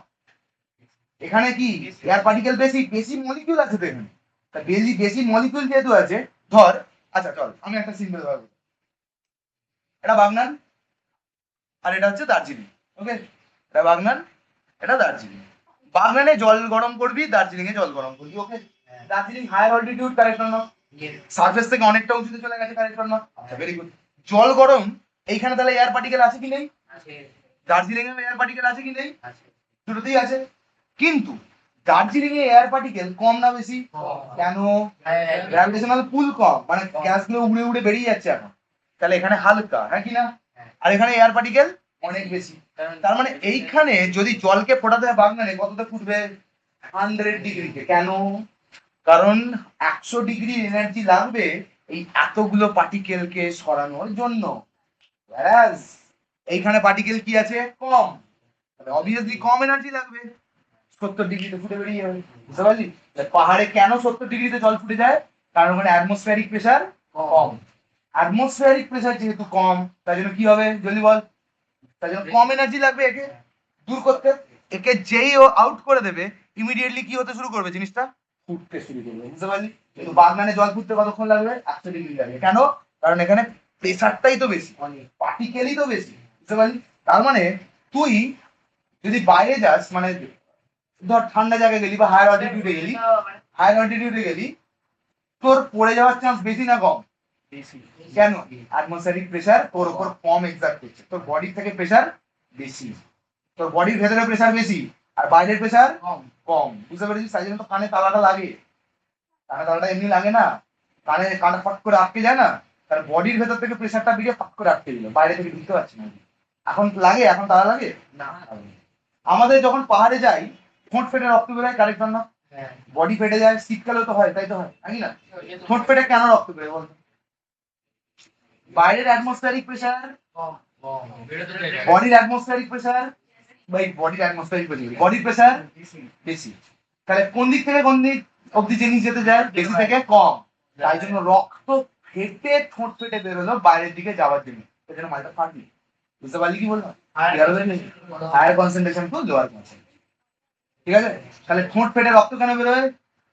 এখানে কি এয়ার পার্টিকেল বেশি, বেশি মলিকিউল আছে তো এখানে। তা বেশি বেশি মলিকিউল যেহেতু আছে, ধর, আচ্ছা চল আমি একটা সিম্পল ভাবে, এটা বাগনান আর এটা হচ্ছে দার্জিলিং। ওকে, এটা বাগনান, এটা দার্জিলিং। বাগনানে জল গরম করবি, দার্জিলিং এ জল গরম করবি। ওকে, দার্জিলিং হায়ার অল্টিটিউড, কারেক্ট না? সারফেস থেকে অনেকটা উঁচুতে চলে গেছে, কারেক্ট না? আচ্ছা, ভেরি গুড। জল গরম, এইখানে তাহলে এয়ার পার্টিকেল আছে কি নেই? দার্জিলিং এ এয়ার পার্টিকেল আছে কি নেই? দুটোতেই আছে। কিন্তু দার্জিলিং এ এয়ার পার্টিকেল কম না বেশি? কেন? গ্র্যাভিটেশনাল পুল কম, মানে গ্যাস গুলো উড়ে উড়ে বেরিয়ে যাচ্ছে এখন। তাহলে এখানে হালকা, হ্যাঁ কি না? আর এখানে এয়ার পার্টিকেল অনেক বেশি। তার মানে এইখানে যদি জলকে ফোটাতে হয় বাগনানে, কতটা ফুটবে? 100 ডিগ্রিতে। কেন? কারণ 100 ডিগ্রি এনার্জি লাগবে এই এতগুলো পার্টিকেলকে সরানোর জন্য। Whereas এইখানে পার্টিকেল কি আছে? কম, অবভিয়াসলি কম এনার্জি লাগবে, 70 ডিগ্রিতে ফুটে বেরিয়ে যাবে। বুঝতে পারলি? পাহাড়ে কেন 70 ডিগ্রিতে জল ফুটে যায়? কারণ ওখানে অ্যাটমসফিয়ারিক প্রেসার কম। অ্যাটমসফিয়ারিক প্রেসার যেহেতু কম, তাই জন্য কি হবে জলদি বল? তাই জন্য কম এনার্জি লাগবে একে দূর করতে। একে যেই ও আউট করে দেবে, ইমিডিয়েটলি কি হতে শুরু করবে? জিনিসটা ফুটতে শুরু করবে। বুঝতে পারলি? কিন্তু বাগনানে জল ফুটতে কতক্ষণ লাগবে? 100 ডিগ্রি লাগবে। কেন? কারণ এখানে প্রেসারটাই তো বেশি, পার্টিকেলই তো বেশি। বুঝতে পারলি? তার মানে তুই যদি বাইরে যাস, মানে ধর ঠান্ডা জায়গায় গেলি বা হায়ার অল্টিটিউডে গেলি, তোর পড়ে যাওয়ার চান্স বেশি না কম? কেন? অ্যাটমসফিয়ারিক প্রেসার তোর উপর কম এক্সার্ট করছে, তোর বডি থেকে প্রেসার বেশি, তোর বডির ভেতরে প্রেসার বেশি আর বাইরের প্রেসার কম। বুঝতে পেরেছিস? তাই জন্য তো কানে তালাটা লাগে। কানে তালাটা এমনি লাগে না, কানে ফট করে আটকে যায় না, তার বডির ভেতর থেকে প্রেসারটা বেরিয়ে ফট করে আটকে দিল, বাইরে থেকে ঢুকতে পারছি না। এখন লাগে? এখন তালা লাগে না? আমাদের যখন পাহাড়ে যাই, ঠোঁট ফেটে রক্ত বেরোয়, কারেক্ট না? বডি ফেটে যায়, শীতকালেও তো হয়, তাই তো হয়, জানি না? ঠোঁট ফেটে কেন রক্ত বেরোয় বলতো? বাইরের অ্যাটমসফিয়ারিক প্রেসার, বডির অ্যাটমসফিয়ারিক প্রেসার, বডির প্রেসার বেশি। তাহলে কোন দিক থেকে কোন দিক অব্দি জিনিস যেতে যায়? বেশি থেকে কম। তাই জন্য রক্ত ফেটে ঠোঁট ফেটে বেরোলো বাইরের দিকে যাওয়ার জন্য, এই জন্য মালটা ফাটলি। বুঝতে পারলি কি বললাম? Higher concentration to lower concentration. ঠিক আছে? তাহলে ঠোঁট ফেটে রক্ত কেন বেরোয়?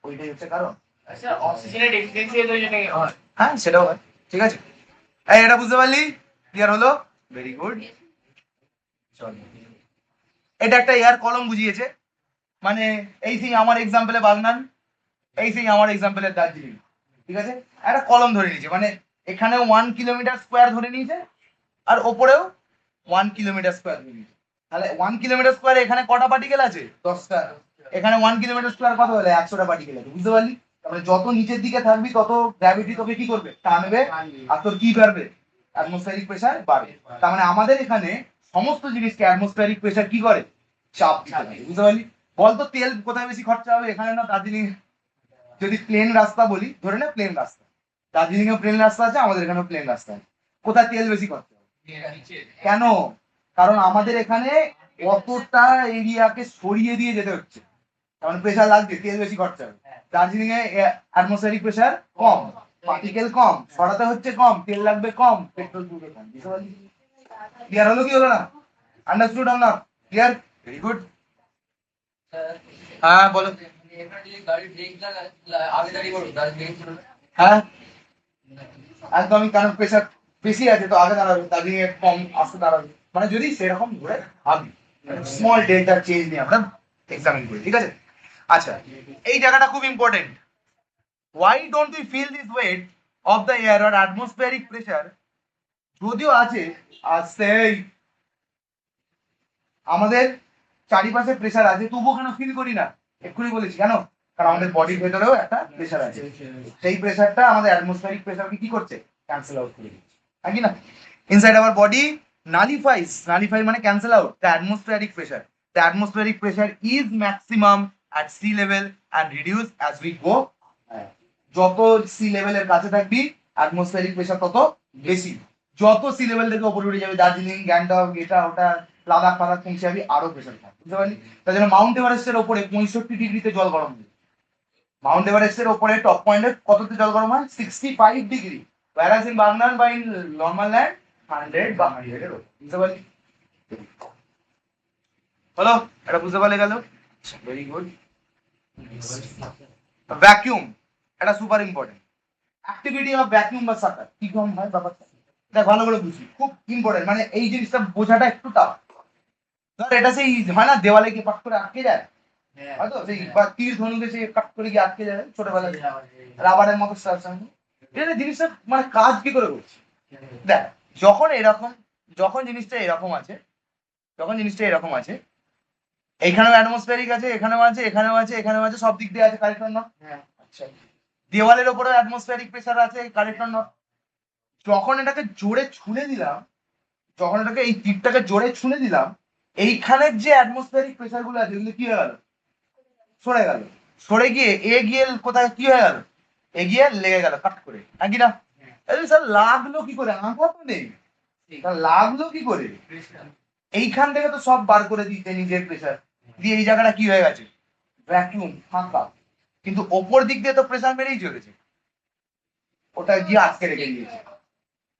ওইটাই হচ্ছে কারণ। আচ্ছা, অক্সিজেনের ডেফিসিয়েন্সি এর জন্য হয়। হ্যাঁ, সেটাও হয়। ঠিক আছে, এই এটা বুঝতে পারলি? ক্লিয়ার হলো? Very good. চল, এটা একটা এয়ার কলম বুঝিয়েছে, মানে এই সেই আমার এক্সাম্পলে বাগনান, এই সেই আমার এক্সাম্পলে দার্জিলিং। ঠিক আছে, একটা কলম ধরে নিয়েছে, মানে এখানে 1 কিলোমিটার স্কোয়ার ধরে নিয়েছে, আর ওপরেও 1 কিলোমিটার স্কোয়ার ধরে নিয়েছে। তাহলে 1 কিলোমিটার স্কোয়ারে এখানে কটা পার্টিকেল আছে? 10টা। এখানে 1 কিলোমিটার স্কোয়ার কত হলে 100টা পার্টিকেল আছে, বুঝতে পারলি? তাহলে যত নিচের দিকে থাকবি তত গ্র্যাভিটি তোকে কি করবে? টানবে, আর তোর কি বাড়বে? অ্যাটমসফিয়ারিক প্রেসার বাড়বে। তার মানে আমাদের এখানে সমস্ত জিনিসকে অ্যাটমসফিয়ারিক প্রেসার কি করে? চাপ দিতে পারে, বুঝতে পারলি? বলতো তেল কোথায় বেশি খরচা হবে, এখানে না দার্জিলিং? যদি প্লেন রাস্তা বলি, ধরে না প্লেন রাস্তা, দার্জিলিং এও প্লেন রাস্তা আছে, আমাদের এখানেও প্লেন রাস্তা আছে, কোথায় তেল বেশি খরচা হবে? কেন? কারণ আমাদের এখানে অতটা এরিয়াকে সরিয়ে দিয়ে যেতে হচ্ছে, কারণ প্রেসার লাগছে, তেল বেশি খরচা হবে। দার্জিলিং এ অ্যাটমসফিয়ারিক প্রেসার কম, পার্টিকেল কম, সরাতে হচ্ছে কম, তেল লাগবে কম, পেট্রোল পুরবে কম, বুঝতে পারলি? ক্লিয়ার হলো কি হলো না? Understood or not? Clear? Very good. হ্যাঁ বলো। হ্যাঁ একদমই, কারণ প্রেসার বেশি আছে তো আগে দাঁড়াবে, দার্জিলিং এ কম আসতে দাঁড়াবে, মানে যদি সেরকম ধরে ভাবি, স্মল ডেল্টা চেঞ্জ নিয়ে আমরা এক্সামিন করি। ঠিক আছে, আচ্ছা এই জায়গাটা খুব important. Why don't we feel this weight of the air or atmospheric pressure? যদিও আছে, আর সেই আমাদের চারিপাশে প্রেসার আছে, তবুও কেন ফিল করি না? এক্ষুনি বলেছি কেন, কারণ আমাদের বডির ভেতরেও একটা প্রেসার আছে, সেই প্রেসারটা আমাদের অ্যাটমসফিয়ারিক প্রেসারকে কি করছে? ক্যান্সেল আউট করে দিচ্ছে, নাকি না? ইনসাইড আওয়ার বডি নালিফাই মানে cancel out the atmospheric pressure. The atmospheric pressure is maximum at sea level and reduce as we go. যত সি লেভেলের কাছে থাকবি অ্যাটমসফিয়ারিক প্রেসার তত বেশি, যত সি লেভেল থেকে উপরে উঠে যাবে, দার্জিলিং, গ্যাংটক, এটা ওটা, লাদাখ ফাদাখ পৌঁছে যাবি, আরো প্রেসার থাকবে, বুঝতে পারলি? তার জন্য মাউন্ট এভারেস্টের ওপরে 65 ডিগ্রিতে জল গরম হয়। মাউন্ট এভারেস্টের ওপরে টপ পয়েন্টে কততে জল গরম হয়? 65 ডিগ্রি, whereas in বাগনান বা ইন নর্মাল ল্যান্ড 100 বা 100 এর ওপর, বুঝতে পারলি? হলো, এটা বুঝতে পারলে গেল? Very good. ভ্যাকিউম, এটা super important. Activity of vacuum বা সাকার কি কম হয় ব্যাপারটা, দেখ ভালো করে বুঝি, খুব ইম্পর্টেন্ট, মানে এই জিনিসটা বোঝাটা একটু টাফ। ধর এটা সেই হয় না, দেওয়ালে গিয়ে পাক করে আটকে যায়, হয়তো সেই বা তীর ধনুকে সে কাট করে গিয়ে আটকে যায় ছোটবেলায়, রাবারের মতো স্ট্রাকচার। এটা জিনিসটা মানে কাজ কি করে করছে? দেখ, যখন এরকম, যখন জিনিসটা এরকম আছে, যখন জিনিসটা এরকম আছে, এইখানেও অ্যাটমসফিয়ারিক আছে, এখানেও আছে, এখানেও আছে, এখানেও আছে, সব দিক দিয়ে আছে, কারেক্ট না? আচ্ছা, দেওয়ালের ওপরে অ্যাটমসফিয়ারিক প্রেসার আছে, কারেক্ট না? যখন এটাকে জোরে ছুঁড়ে দিলাম, যখন এটাকে এই তীরটাকে জোরে ছুঁড়ে দিলাম, এইখানের যে অ্যাটমসফিয়ারিক প্রেসার গুলো আছে এগুলো কি হয়ে গেল? সরে গেল, সরে গিয়ে গিয়ে কোথায় কি হয়ে গেল? এগিয়ে লেগে গেল কাট করে, নাকি না? স্যার লাগলো কি করে? আঁকা তো নেই, লাগলো কি করে? এইখান থেকে তো সব বার করে দিতে নিজের প্রেসার দিয়ে, এই জায়গাটা কি হয়ে গেছে? ভ্যাকিউম, ফাঁকা, কিন্তু ওপর দিক দিয়ে তো প্রেসার বেড়েই চলেছে, ওটা গিয়ে আটকে রেখে দিয়েছে।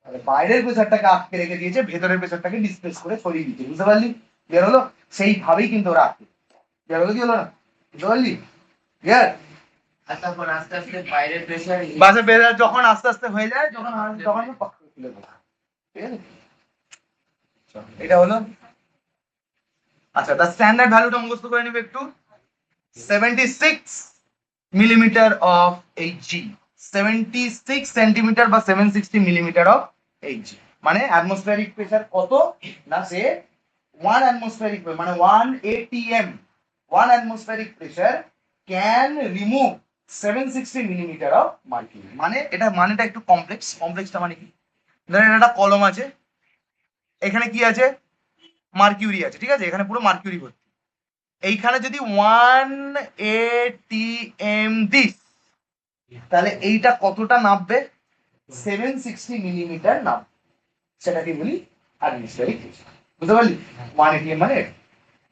তাহলে বাইরের প্রেসারটাকে আটকে রেখে দিয়েছে, ভেতরের প্রেসারটাকে ডিসপ্লেস করে সরিয়ে দিচ্ছে, বুঝতে পারলি? বের হলো? সেইভাবেই কিন্তু ওরা আটকে, বের হলো কি হলো না? বুঝতে পারলি? ক্লিয়ার? তখন আস্তে আস্তে বাইরের প্রেসার বাসে প্রেসার যখন আস্তে আস্তে হয়ে যায়, যখন তখন পক করে তুলে দেয়। ঠিক আছে, চল, এটা হলো। আচ্ছা, তার স্ট্যান্ডার্ড ভ্যালুটা মুখস্থ করে নিবে একটু। 76 মিলিমিটার অফ এইচজি, 76 সেন্টিমিটার বা 760 মিলিমিটার অফ এইচজি, মানে অ্যাটমসফিয়ারিক প্রেসার কত না, সে 1 অ্যাটমসফিয়ারিক মানে 1 atm, 1 atmospheric pressure can remove 760 millimetre of mercury. মানে এটা মানেটা একটু কমপ্লেক্স, কমপ্লেক্সটা মানে কি? ধরেন একটা কলম আছে, এখানে কি আছে? মার্কিউরি আছে, ঠিক আছে, এখানে পুরো মার্কিউরি ভর্তি। এইখানে যদি 1 atm দিস, তাহলে এইটা কতটা নামবে? 760 মিলিমিটার নামবে, সেটাকে বলি অ্যাটমসফিয়ারিক প্রেসার, বুঝতে পারলি? 1 atm মানে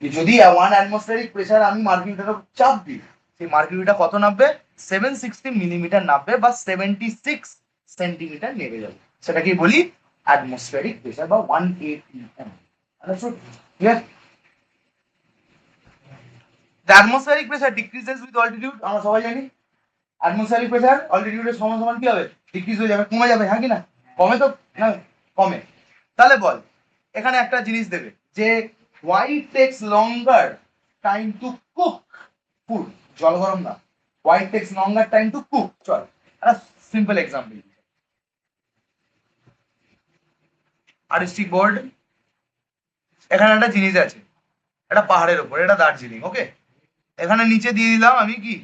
যদি 1 অ্যাটমসফিয়ারিক প্রেসার আমি মার্কিউরিটার চাপ দিই, সেই মার্কিউরিটা কত নামবে? 760 মিলিমিটার নামবে, বা 76 সেন্টিমিটার নেমে যাবে, সেটাকে বলি অ্যাটমসফিয়ারিক প্রেসার বা 1 atm। Clear? The atmospheric pressure decreases with altitude, আমরা সবাই জানি অ্যাটমসফিয়ারিক প্রেসার অল্টিটিউডের সমান সমান কি হবে, ডিক্রিজ হয়ে যাবে, কমে যাবে, হ্যাঁ কি না, কমে তো না, কমে। তাহলে বল এখানে একটা জিনিস দেবে যে why it takes longer time to cook food, জল গরম না, why it takes longer time to cook, চল একটা সিম্পল এক্সাম্পল, আরিস্টিক বোর্ড, এখানে একটা জিনিস আছে, এটা পাহাড়ের উপর, এটা দার্জিলিং, ওকে, এখানে নিচে দিয়ে দিলাম আমি কি,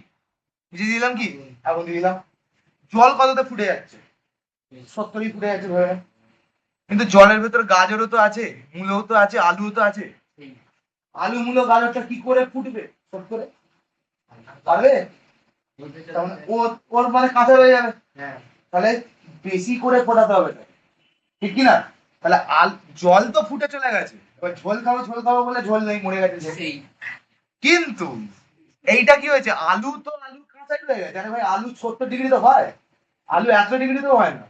নিচে দিয়ে দিলাম কি, এখন দিয়ে দিলাম জল, কততে ফুটে যাচ্ছে, 70 ফুটে যাচ্ছে ধরে নে। কিন্তু জলের ভেতর গাজরও তো আছে, মূলও তো আছে, আলুও তো আছে, আলু মূলো গাজরটা কি করে ফুটবে 70-এ, পারবে? তার মানে ওর মানে কাঁচা হয়ে যাবে, তাহলে বেশি করে ফোটাতে হবে, ঠিক কি না? তাহলে জল তো ফুটে চলে গেছে, এবার ঝোল খাবো বলে ঝোল নেই, মরে গেছে সে। কিন্তু এইটা কি হয়েছে, আলু কাঁচাই রয়ে গেছে, আরে ভাই আলু 70 ডিগ্রি তো হয়, আলু 100 ডিগ্রি তো হয় না,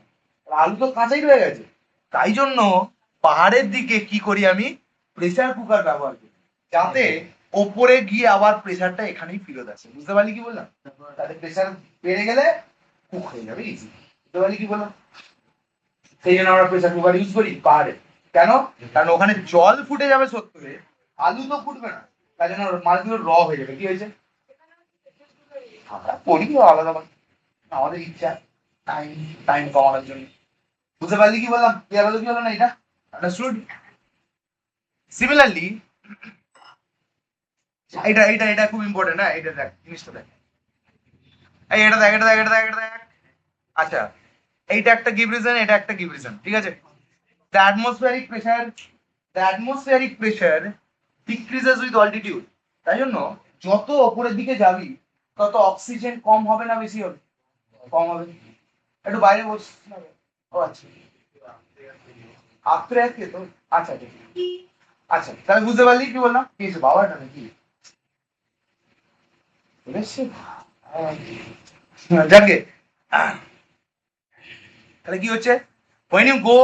আলু তো কাঁচাই রয়ে গেছে। তাই জন্য পাহাড়ের দিকে কি করি আমি, প্রেসার কুকার ব্যবহার করি, যাতে ওপরে গিয়ে আবার প্রেসারটা এখানেই ফেরত আসে, বুঝতে পারলি কি বললাম? তাহলে প্রেসার বেড়ে গেলে কুক হয়ে যাবে ইজি, বুঝতে পারলি কি বললাম? সেই জন্য আমরা প্রেসার কুকার ইউজ করি পাহাড়ে, কেন? কারণ ওখানে জল ফুটে যাবে 70-এ, আলু তো ফুটবে না, তাই জন্য মাছগুলো র হয়ে যাবে, কি হয়েছে, আমরা করি আলাদা, আমাদের ইচ্ছা টাইম টাইম কমানোর জন্য, বুঝতে পারলি কি বললাম? ক্লিয়ার হলো কি হলো না এটা? আন্ডারস্টুড? সিমিলারলি এটা খুব ইম্পর্টেন্ট, হ্যাঁ, এটা দেখ, জিনিসটা দেখ, এই এটা দেখ, আচ্ছা, এইটা একটা গিভ রিজন, এটা একটা গিভ রিজন, ঠিক আছে? The atmospheric pressure decreases with altitude, তাই জন্য যত ওপরের দিকে যাবি তত অক্সিজেন কম হবে না বেশি হবে? কম হবে। একটু বাইরে বস, ও আচ্ছা, আফটার কে তো, আচ্ছা ঠিক আছে। আচ্ছা তাহলে বুঝতে পারলি কি বললাম, কি হয়েছে বাবাটা নাকি বুঝেছি? যাকে তাহলে কি হচ্ছে, when you go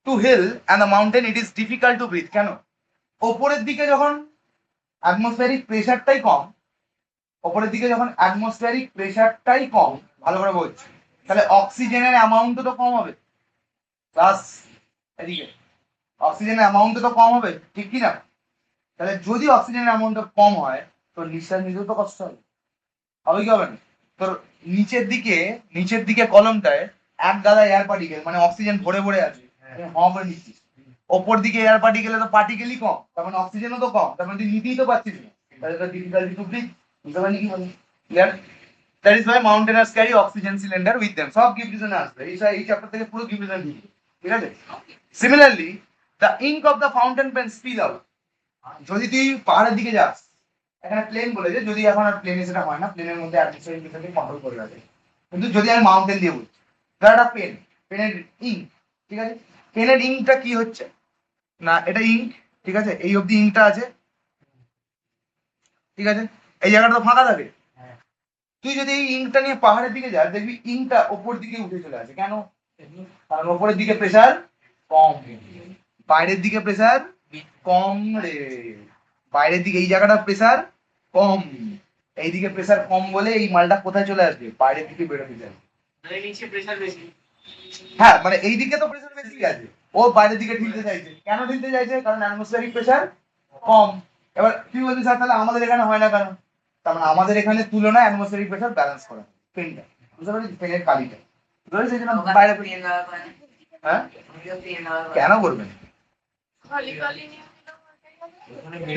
to hill and the mountain it is difficult to breathe, কেন? ওপরের দিকে যখন অ্যাটমসফিয়ারিক প্রেসারটাই কম, ওপরের দিকে যখন অ্যাটমসফিয়ারিক প্রেসারটাই কম, ভালো করে বলছি, তাহলে অক্সিজেনের অ্যামাউন্টও তো কম হবে, প্লাস এদিকে অক্সিজেনের অ্যামাউন্টও তো কম হবে, ঠিক কি না? তাহলে যদি অক্সিজেনের অ্যামাউন্টটা কম হয় তো নিঃশ্বাস নিতেও তো কষ্ট হবে, হবে কি হবে না? তোর নিচের দিকে কলমটায় এক গাদা এয়ার পার্টিকেল, মানে অক্সিজেন ভরে ভরে আছে, হওয়া করে নিচ্ছিস, ওপর দিকে এয়ার পার্টিকেলে তো পার্টিকেলই কম, তার মানে অক্সিজেনও তো কম, তার মানে তুই নিতেই তো পারছিস না, তাহলে তো ডিফিকাল্টি টু ব্রিথ, বুঝতে পারলি কি বলি? Clear? That is why mountaineers carry oxygen cylinder with them, সব গিভ রিজনে আসবে, এই চ্যাপ্টার থেকে পুরো গিভ রিজন দিবি, ঠিক আছে? Similarly the ink of the fountain pen spill out, যদি তুই পাহাড়ের দিকে যাস, এখানে প্লেন বলেছে, যদি এখন আর প্লেনে সেটা হয় না, প্লেনের মধ্যে অ্যাটমসফিয়ারিক প্রেসারকে কন্ট্রোল করে রাখে, কিন্তু যদি আমি মাউন্টেন দিয়ে বলছি, ধর একটা পেনের ইঙ্ক, ঠিক আছে, পেনের ইঙ্কটা কি হচ্ছে না, এটা ইঙ্ক, ঠিক আছে, এই অবধি ইঙ্কটা আছে, ঠিক আছে, এই জায়গাটা তো ফাঁকা থাকে, তুই যদি এই ইঙ্কটা নিয়ে পাহাড়ের দিকে যাস দেখবি ইঙ্কটা ওপর দিকে উঠে চলে আসে, কেন? কারণ ওপরের দিকে প্রেসার কম, বাইরের দিকে প্রেসার কম রে, বাইরের দিকে এই জায়গাটা প্রেসার কম, এইদিকে প্রেসার কম বলে এই মালটা কোথায় চলে আসবে, বাইরের দিকে বেরোতে যাবে, নিচে প্রেসার বেশি। হ্যাঁ মানে এইদিকে তো প্রেসার বেশি আছে, ও বাইরের দিকে ঠেলতে চাইছে, কেন ঠেলতে চাইছে? কারণ অ্যাটমসফিয়ারিক প্রেসার কম। এবার তুই বলছিস স্যার তাহলে আমাদের এখানে হয় না কেন? তার মানে আমাদের এখানে তুলনায় অ্যাটমসফিয়ারিক প্রেসার ব্যালেন্স করা পেনটা, বুঝতে পারছিস, পেনের কালিটা, বুঝতে পারছিস, সেই জন্য বাইরে, হ্যাঁ কেন করবেন?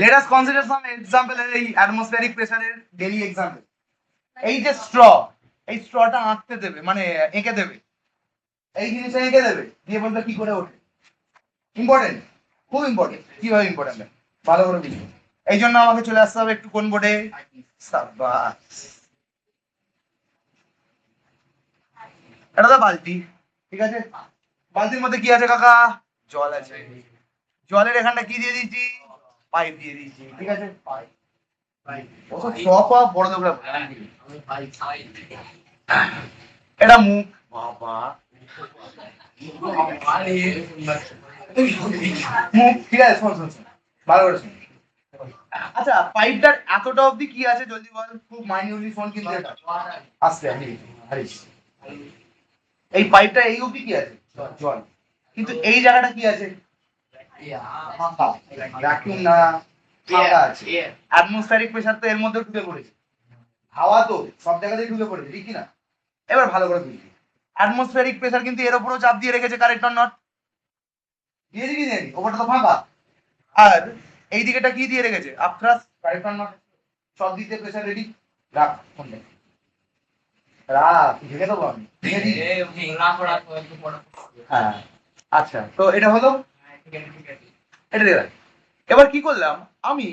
Let us consider some example এই atmospheric pressure এর daily example, এই যে এই স্ট্রটা আঁকতে দেবে, মানে এঁকে দেবে, এই জিনিসটা এঁকে দেবে, দিয়ে বলবে কি করে ওঠে, ইম্পর্টেন্ট, খুব ইম্পর্টেন্ট, কিভাবে ইম্পর্টেন্ট ভালো করে বুঝবো, এই জন্য আমাকে চলে আসতে হবে একটু কোন বোর্ডে, এটা তো বালতি, ঠিক আছে, বালতির মধ্যে কি আছে কাকা, জল আছে, জলের এখানটা কি দিয়ে দিয়েছি, পাইপ দিয়ে দিয়েছি, ঠিক আছে, বড় দোকরা, এটা মুখ, বাবা মুখ, ঠিক আছে, শোন ভালো করে শোন, আচ্ছা পাইপটার এতটা অবধি কি আছে জলদি বল, খুব মাইনিউটলি ফোন কিন্তু এটা আসছে আমি হারিস, এই পাইপটা এই অবধি কি আছে জল, কিন্তু এই জায়গাটা কি আছে ফাঁকা, ভ্যাকুয়াম না ফাঁকা আছে, অ্যাটমসফেরিক প্রেসার তো এর মধ্যে ঢুকে পড়েছে, হাওয়া তো সব জায়গাতেই ঢুকে পড়েছে ঠিক কি না? এবার ভালো করে বুঝি, অ্যাটমসফেরিক প্রেসার কিন্তু এর উপরেও চাপ দিয়ে রেখেছে, কারেক্ট অর নট? দিয়েছি কি দেয়নি? ওপরটা তো ফাঁকা, আর এই দিকেটা কি দিয়ে রেখেছে আপথ্রাস, কারেক্ট অর নট? সব দিক দিয়ে প্রেসার রেডি, রাখ ফোনটা রাখ, ঢেকে দেবো আমি, ঢেকে দিই। হ্যাঁ আচ্ছা, তো এটা হলো, এটা দিয়ে রাখ। এবার কি করলাম আমি,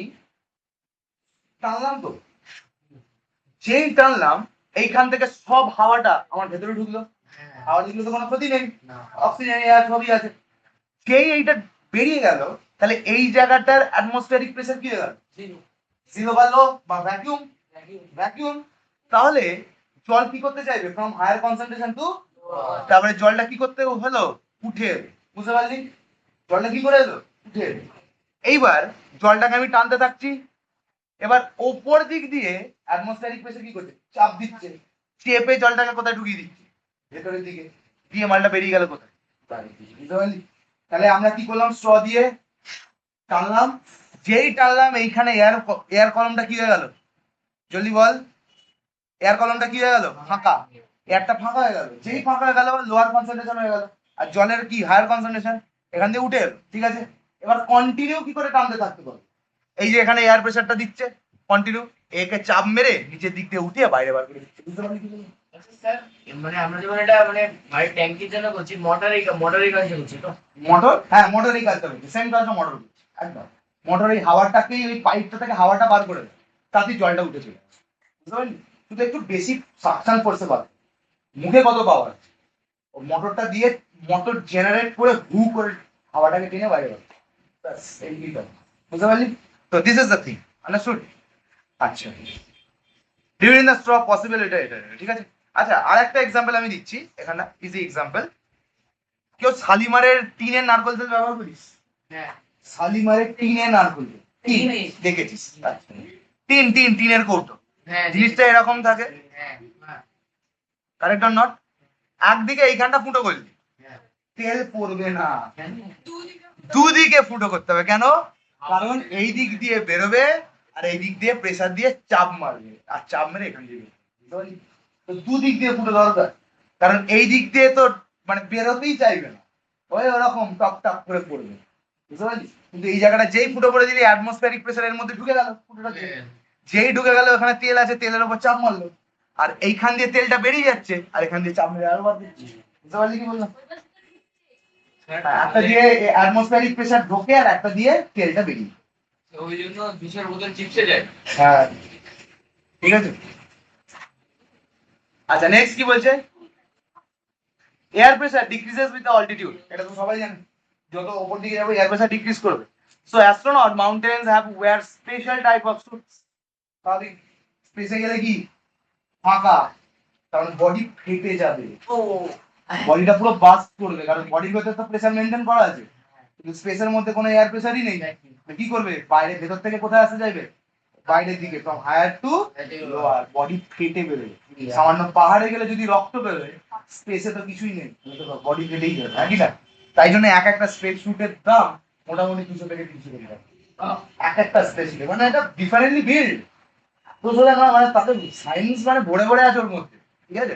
টানলাম তো, যেই টানলাম এইখান থেকে সব হাওয়াটা আমার ভেতরে ঢুকলো, হাওয়া ঢুকলে তো কোনো ক্ষতি নেই, অক্সিজেন এয়ার সবই আছে, যেই এইটা বেরিয়ে গেল তাহলে এই জায়গাটার অ্যাটমসফিয়ারিক প্রেসার কি হয়ে গেল, জিরো বাড়লো বা ভ্যাকুয়াম, ভ্যাকুয়াম, তাহলে জল কি করতে চাইবে ফ্রম হায়ার কনসেন্ট্রেশন টু, তারপরে জলটা কি করতে হলো উঠে এলো, বুঝতে পারলি? জলটা কি করে এলো উঠে এলো। এইবার জলটাকে আমি টানতে থাকছি, এবার ওপর দিক দিয়ে অ্যাটমসফিয়ারিক প্রেসার কি করছে চাপ দিচ্ছে, চেপে জলটাকে কোথায় ঢুকিয়ে দিচ্ছে ভেতরের দিকে, দিয়ে মালটা বেরিয়ে গেল কোথায় বাইরের দিকে, বুঝতে পারলি? তাহলে আমরা কি করলাম স্ট্র দিয়ে টানলাম, যেই টানলাম এইখানে এয়ার, এয়ার কলমটা কি হয়ে গেল জলদি বল, এয়ার কলমটা কি হয়ে গেল ফাঁকা, এয়ারটা ফাঁকা হয়ে গেল, যেই ফাঁকা হয়ে গেল লোয়ার কনসেন্ট্রেশন হয়ে গেল, আর জলের কি হায়ার কনসেন্ট্রেশন, এখান দিয়ে উঠে এলো, ঠিক আছে? এবার কন্টিনিউ কি করে টানতে থাকতে পারবে, এই যে এখানে এয়ার প্রেসারটা দিচ্ছে কন্টিনিউ, একে চাপ মেরে নিচের দিক দিয়ে উঠিয়ে বাইরে বার করে দিচ্ছে, বুঝতে পারলি কি বললাম? মানে আমরা যখন এটা মানে বাড়ির ট্যাঙ্কির জন্য করছি, মোটরের কাজ করছি তো। মোটর, হ্যাঁ মোটর এই কাজটা করছে, সেম কাজটা মোটর করছে একদম, মোটর এই হাওয়াটাকেই ওই পাইপটা থেকে হাওয়াটা বার করে দেয়, তাতেই জলটা উঠে চলে আসে, বুঝতে পারলি? শুধু একটু বেশি সাকশন ফোর্সে পাবে, মুখে কত পাওয়ার, ও মোটরটা দিয়ে মোটর জেনারেট করে হু করে হাওয়াটাকে টেনে বাইরে বার করে। ব্যাস, এই এইটা। বুঝতে পারলি? তো this is the thing, understood? আচ্ছা, ডিউরিং দ্য স্ট্র পসিবল, এটা ঠিক আছে। আচ্ছা আর একটা এক্সাম্পল আমি দিচ্ছি এখানে, ইজি এক্সাম্পল, কেউ শালিমারের টিনের নারকল তেল ব্যবহার করিস? হ্যাঁ, শালিমারের টিনের নারকল তেল টিন দেখেছিস? আচ্ছা। টিনের কৌটো, হ্যাঁ জিনিসটা এরকম থাকে, হ্যাঁ হ্যাঁ কারেক্ট অর নট? একদিকে এইখানটা ফুটো করলি, হ্যাঁ। তেল পড়বে না, দুদিকে ফুটো করতে হবে, কেন? কারণ এই দিক দিয়ে বেরোবে আর এই দিক দিয়ে প্রেসার দিয়ে চাপ মারবে, আর চাপ মেরে এখান দিয়ে বেরোবে। বুঝতে পারলি? তো দুদিক দিয়ে ফুটো দরকার, কারণ এই দিক দিয়ে তো মানে বেরোতেই চাইবে না, ওই ওরকম টপ টপ করে পড়বে, বুঝতে পারলি? কিন্তু এই জায়গাটা যেই ফুটো করে দিলি অ্যাটমসফিয়ারিক প্রেসারের মধ্যে ঢুকে গেল ফুটোটা দিয়ে। যেই ঢুকে গেল ওখানে তেল আছে, তেলের উপর চাপ মারলো, আর এইখান দিয়ে তেলটা বেরিয়ে যাচ্ছে আর এখান দিয়ে চাপ মেরে আরো বার দিচ্ছে, বুঝতে পারলি কি বললাম? একটা দিয়ে অ্যাটমসফিয়ারিক প্রেসার ঢোকে আর একটা দিয়ে তেলটা বেরিয়ে, ওই জন্য বিষের বোতল চিপসে যায়। হ্যাঁ ঠিক আছে। আচ্ছা নেক্সট কি বলছে, air pressure decreases with the altitude, এটা তো সবাই জানে, যত উপর দিকে যাবে এয়ার প্রেসার ডিক্রিজ করবে। So astronaut mountains have wear special type of suits, স্বাভাবিক, স্পেসে গেলে কি ফাঁকা, কারণ বডি ফেটে যাবে, ও বডিটা পুরো বাস্ট করবে, কারণ বডির ভেতরে তো প্রেসার মেনটেন করা আছে, কিন্তু স্পেসের মধ্যে কোনো এয়ার প্রেসারই নেই, তো কি করবে বাইরে, ভেতর থেকে কোথায় আসতে যাবে বাইরের দিকে, from higher to lower, body ফেটে বেরোবে, সামান্য পাহাড়ে গেলে যদি রক্ত বেরোয় স্পেসে তো কিছুই নেই, বডি ফেটেই যাবে, হ্যাঁ কি না? তাই জন্য এক একটা স্পেস শুটের দাম মোটামুটি 200 থেকে 300 টাকা, এক একটা স্পেস, মানে এটা ডিফারেন্টলি বিল্ড, তো সোজা না, মানে তাতে সায়েন্স মানে ভরে ভরে আছে ওর মধ্যে, ঠিক আছে?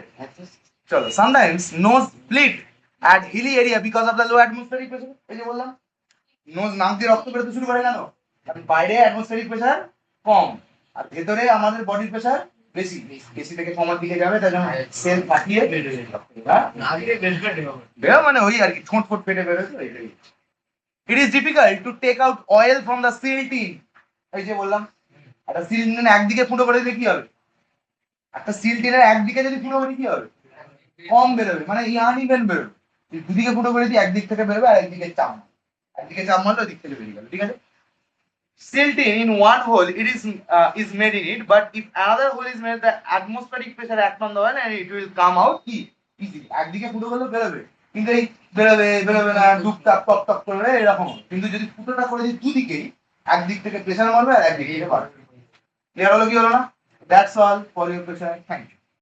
চলো, sometimes nose bleed at hilly area because of the low atmospheric pressure, এই যে বললাম নোজ, নাক দিয়ে রক্ত বেরোতে শুরু করে কেন, কারণ বাইরে অ্যাটমসফিয়ারিক প্রেসার কম আর ভেতরে আমাদের বডির প্রেসার বেশি, বেশি থেকে কমার দিকে যাবে, তাই জন্য সেল ফাটিয়ে হ্যাঁ বেরো, মানে ওই আর কি ঠোঁট ফোট ফেটে বেরোচ্ছে এটাই। It is difficult to take out oil from the seal tin, এই যে বললাম একটা সিল টিনের একদিকে ফুটো করে দিলে কি হবে, একটা সিল টিনের একদিকে যদি ফুটো করি কি হবে, কম বেরোবে, মানে আনইভেন বেরোবে, দুদিকে ফুটো করে দিই একদিক থেকে বেরোবে আর একদিকে চাপ, একদিকে চাপ মারলে ওদিক থেকে বেরিয়ে গেল, ঠিক আছে? Silting in one hole, it is made in it, but if another hole is made, the atmospheric pressure act on the one and it will come out কি easily, একদিকে ফুটো করলে বেরোবে, কিন্তু এই বেরোবে না, টুকটাক টক টক করবে এরকম, কিন্তু যদি ফুটোটা করে দিই দুদিকেই একদিক থেকে প্রেশার মারবে আর একদিক থেকে মারবে। ক্লিয়ার হলো কি হলো না? That's all for your pressure. Thank you.